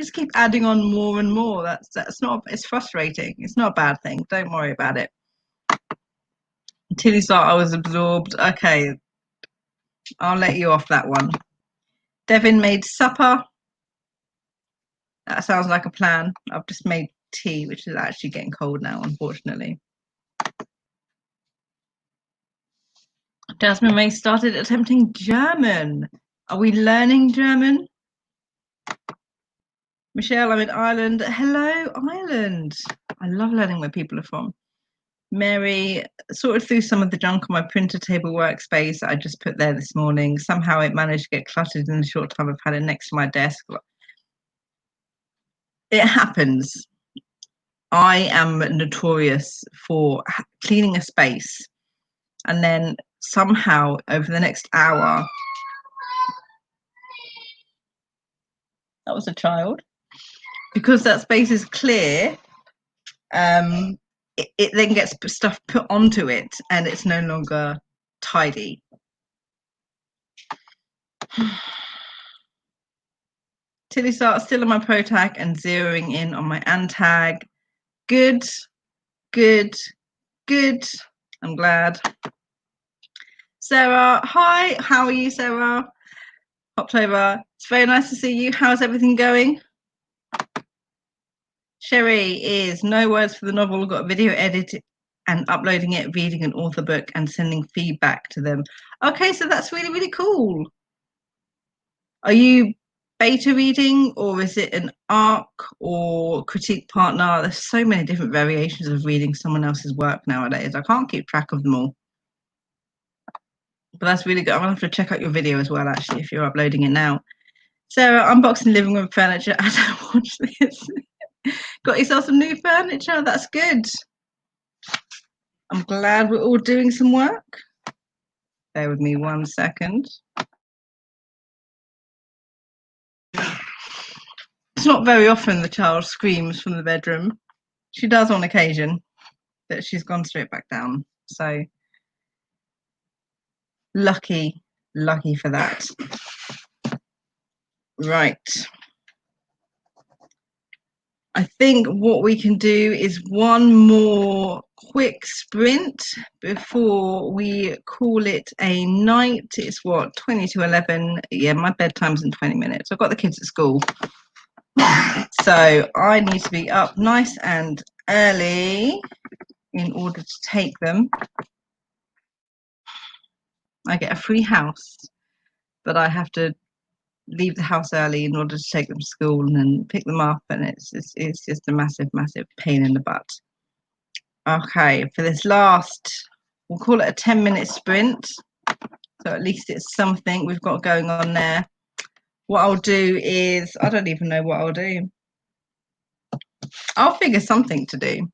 Just keep adding on more and more. That's not, it's frustrating. It's not a bad thing. Don't worry about it. Tilly thought I was absorbed. Okay, I'll let you off that one. Devin made supper. That sounds like a plan. I've just made tea, which is actually getting cold now, unfortunately. Jasmine May started attempting German. Are we learning German? Michelle, I'm in Ireland. Hello, Ireland. I love learning where people are from. Mary, sorted through some of the junk on my printer table workspace that I just put there this morning. Somehow it managed to get cluttered in the short time I've had it next to my desk. It happens. I am notorious for cleaning a space and then somehow over the next hour, that was a child, because that space is clear, it then gets stuff put onto it and it's no longer tidy. Tilly starts still on my pro tag and zeroing in on my antag. Good, good, good. I'm glad. Sarah, hi, how are you, Sarah? Popped over. It's very nice to see you. How's everything going? Sherry is no words for the novel, got a video edit and uploading it, reading an author book and sending feedback to them. Okay, so that's really, really cool. Are you beta reading or is it an arc or critique partner? There's so many different variations of reading someone else's work nowadays. I can't keep track of them all. But that's really good. I'm gonna have to check out your video as well, actually, if you're uploading it now. Sarah, unboxing living room furniture as I watch this. Got yourself some new furniture. That's good. I'm glad we're all doing some work. Bear with me 1 second. It's not very often the child screams from the bedroom. She does on occasion, that she's gone straight back down. So lucky for that. Right. I think what we can do is one more quick sprint before we call it a night. It's what, 20 to 11? Yeah, my bedtime's in 20 minutes. I've got the kids at school. So I need to be up nice and early in order to take them. I get a free house, but I have to leave the house early in order to take them to school and then pick them up, and it's just a massive pain in the butt. Okay, for this last, we'll call it a 10-minute sprint, so at least it's something we've got going on there. What I'll do is, I don't even know what I'll do. I'll figure something to do.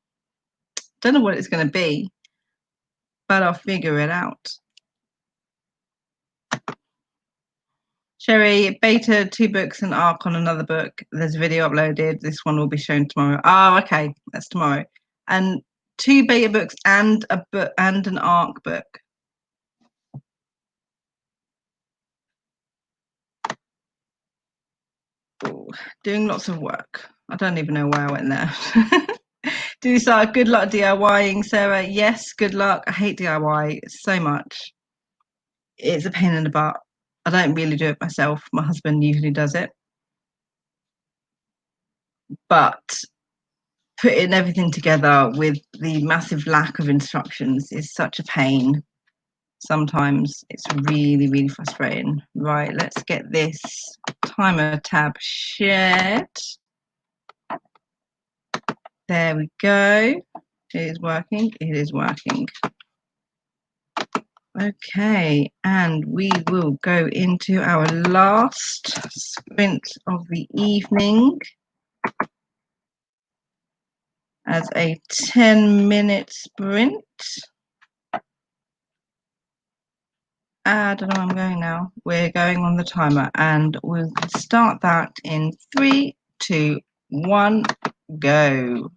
Don't know what it's going to be, but I'll figure it out. Sherry, beta 2 books and ARC on another book. There's a video uploaded. This one will be shown tomorrow. Oh, okay, that's tomorrow. And 2 beta books and a book and an ARC book. Ooh, doing lots of work. I don't even know why I went there. Do start. Good luck DIYing, Sarah. Yes, good luck. I hate DIY so much. It's a pain in the butt. I don't really do it myself. My husband usually does it. But putting everything together with the massive lack of instructions is such a pain. Sometimes it's really frustrating. Right, let's get this timer tab shared. There we go. It is working. It is working. Okay, and we will go into our last sprint of the evening as a 10-minute sprint. I don't know where I'm going now. We're going on the timer, and we'll start that in 3, 2, 1, go.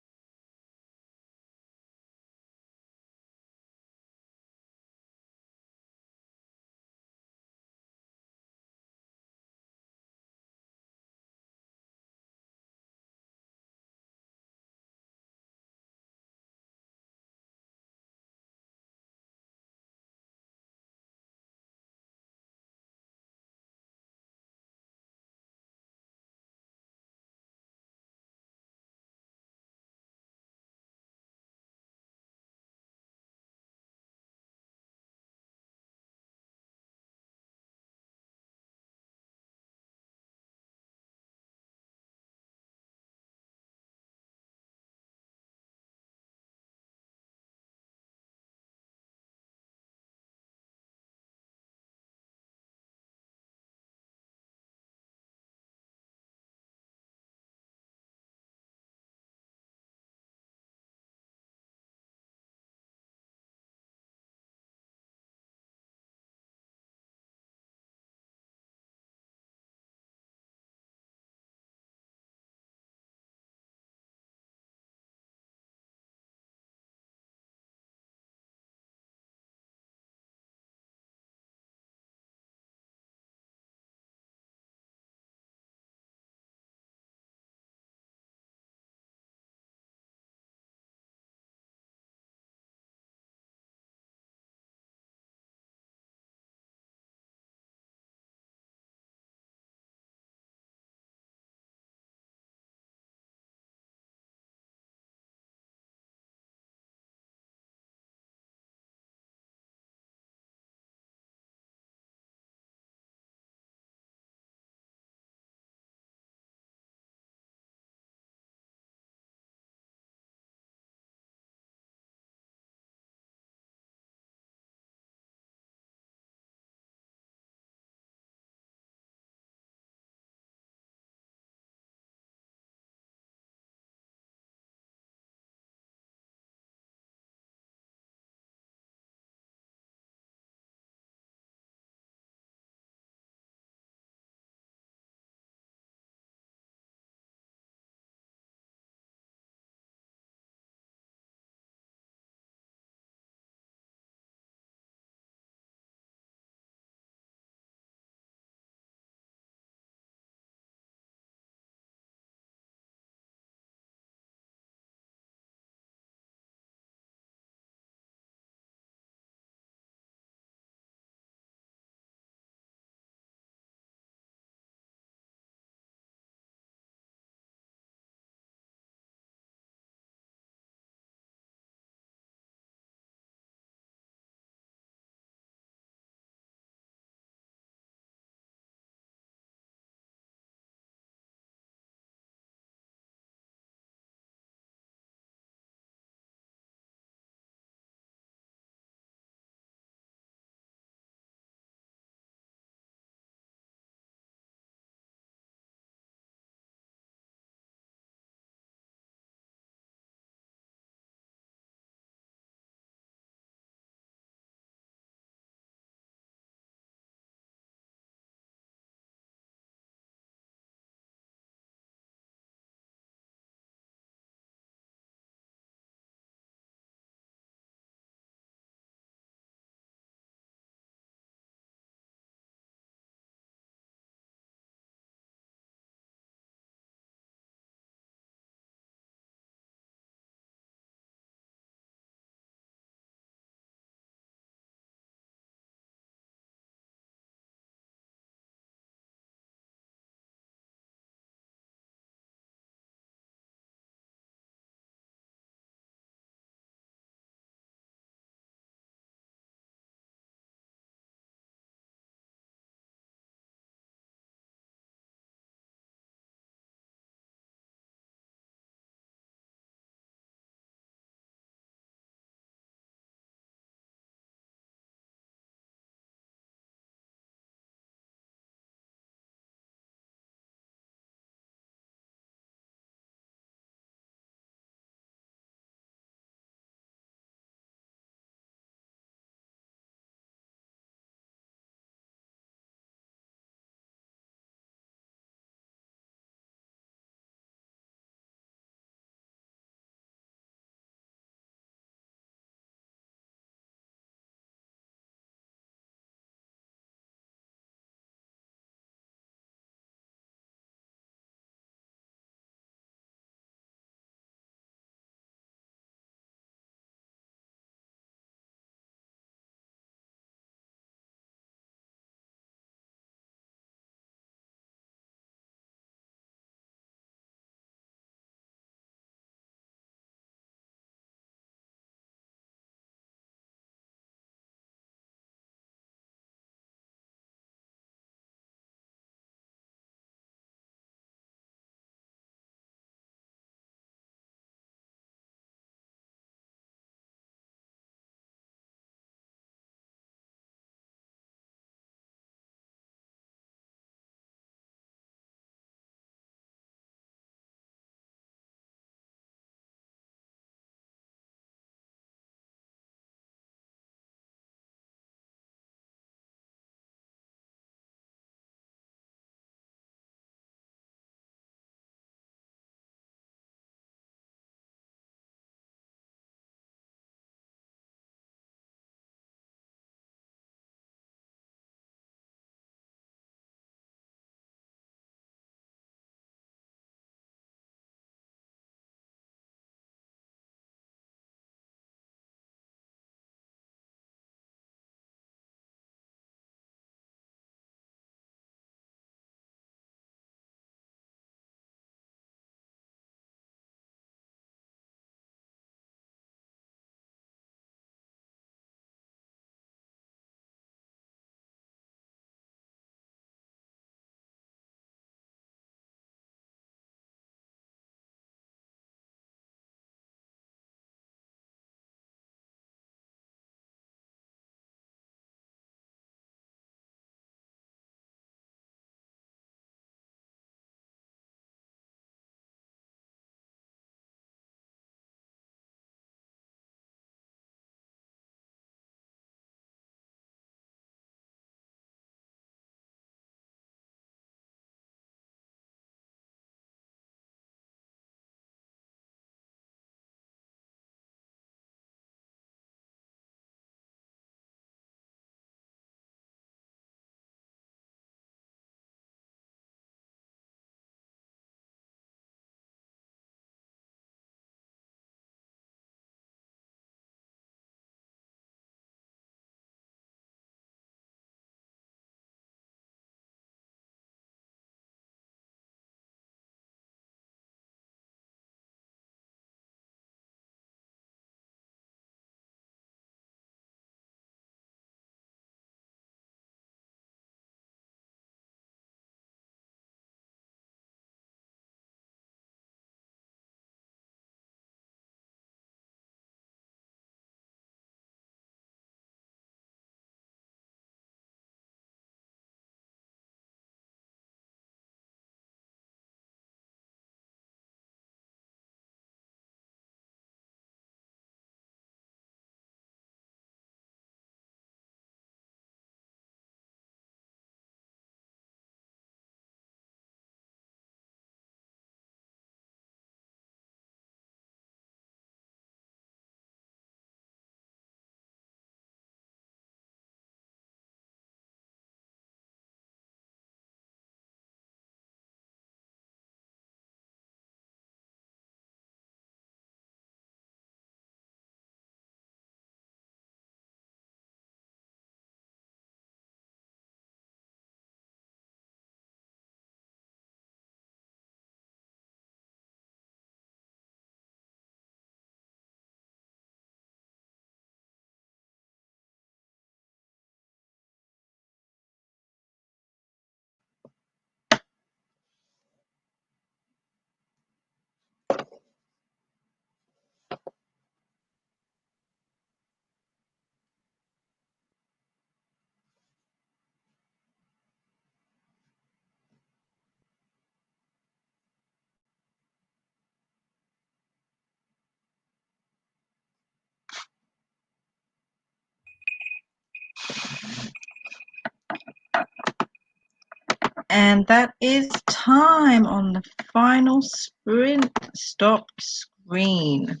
And that is time on the final sprint. Stop screen.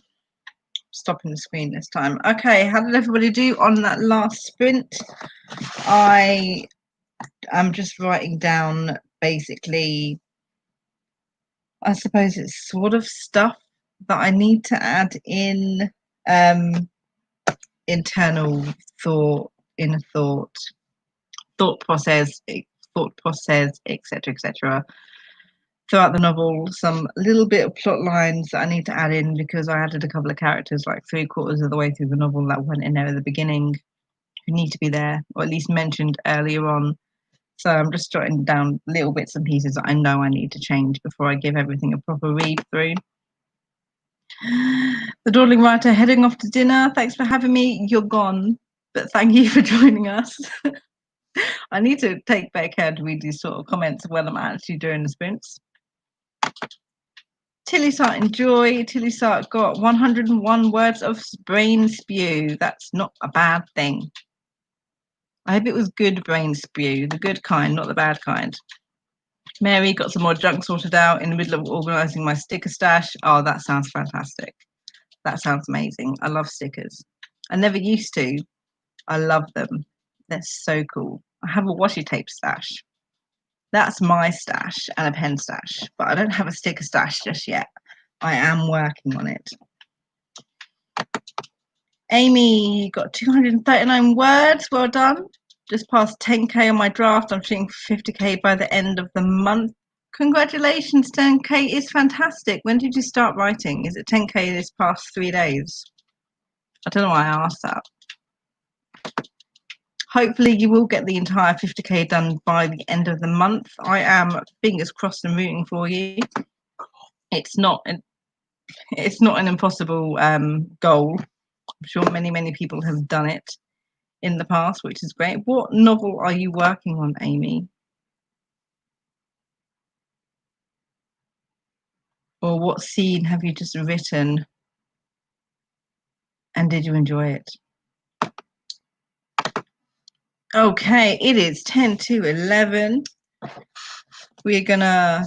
Stopping the screen this time. Okay, how did everybody do on that last sprint? I am just writing down basically, I suppose it's sort of stuff that I need to add in, internal thought, inner thought process, etc., etc. Throughout the novel, some little bit of plot lines that I need to add in because I added a couple of characters like 3/4 of the way through the novel that weren't in there at the beginning, who need to be there, or at least mentioned earlier on. So I'm just jotting down little bits and pieces that I know I need to change before I give everything a proper read through. The Dawdling Writer heading off to dinner. Thanks for having me. You're gone, but thank you for joining us. I need to take better care to read these sort of comments when I'm actually doing the sprints. Tilly Sart enjoy. Tilly Sart got 101 words of brain spew. That's not a bad thing. I hope it was good brain spew, the good kind, not the bad kind. Mary got some more junk sorted out in the middle of organising my sticker stash. Oh, that sounds fantastic. That sounds amazing. I love stickers. I never used to. I love them. They're so cool. I have a washi tape stash. That's my stash and a pen stash, but I don't have a sticker stash just yet. I am working on it. Amy got 239 words. Well done. Just passed 10k on my draft. I'm shooting 50k by the end of the month. Congratulations, 10k is fantastic. When did you start writing? Is it 10k this past 3 days? I don't know why I asked that. Hopefully you will get the entire 50k done by the end of the month. I am fingers crossed and rooting for you. It's not an impossible goal. I'm sure many people have done it in the past, which is great. What novel are you working on, Amy? Or what scene have you just written? And did you enjoy it? Okay, it is 10 to 11. We're gonna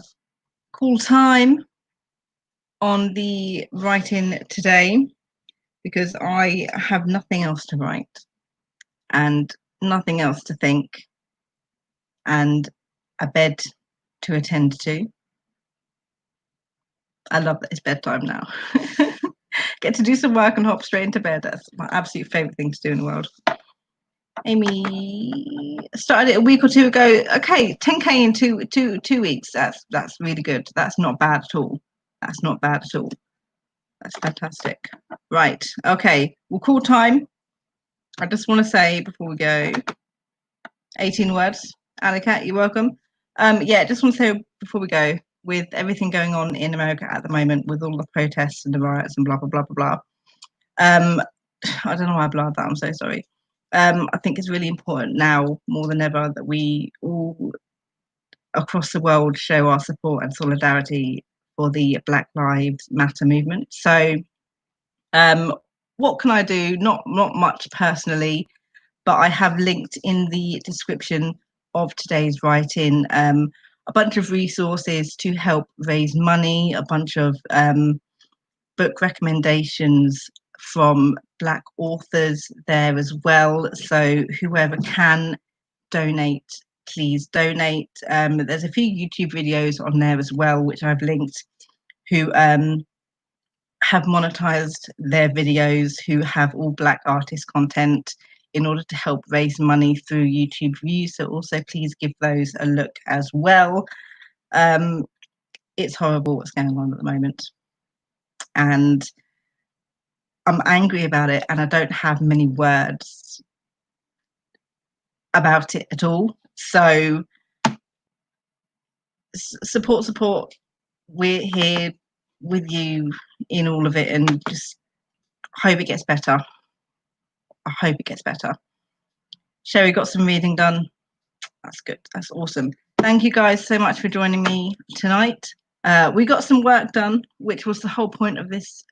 call time on the writing today because I have nothing else to write and nothing else to think and a bed to attend to. I love that it's bedtime now. Get to do some work and hop straight into bed. That's my absolute favorite thing to do in the world. Amy started it a week or two ago. Okay, 10k in two weeks. That's really good. That's not bad at all. That's not bad at all. That's fantastic. Right. Okay. We'll call time. I just want to say before we go, 18 words. Alicat, you're welcome. Yeah, just want to say before we go, with everything going on in America at the moment, with all the protests and the riots and blah blah blah blah blah. I don't know why I blabbed that. I'm so sorry. I think it's really important now more than ever that we all across the world show our support and solidarity for the Black Lives Matter movement. So what can I do? Not much personally, but I have linked in the description of today's writing a bunch of resources to help raise money, a bunch of book recommendations from Black authors there as well. So whoever can donate, please donate. There's a few YouTube videos on there as well, which I've linked, who have monetized their videos, who have all Black artist content in order to help raise money through YouTube views. So also please give those a look as well. It's horrible what's going on at the moment. And I'm angry about it, and I don't have many words about it at all. So support. We're here with you in all of it, and just hope it gets better. I hope it gets better. Sherry got some reading done. That's good. That's awesome. Thank you guys so much for joining me tonight. We got some work done, which was the whole point of this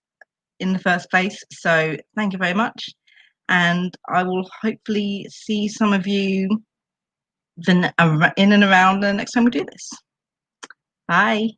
in the first place. So thank you very much. And I will hopefully see some of you in and around the next time we do this. Bye.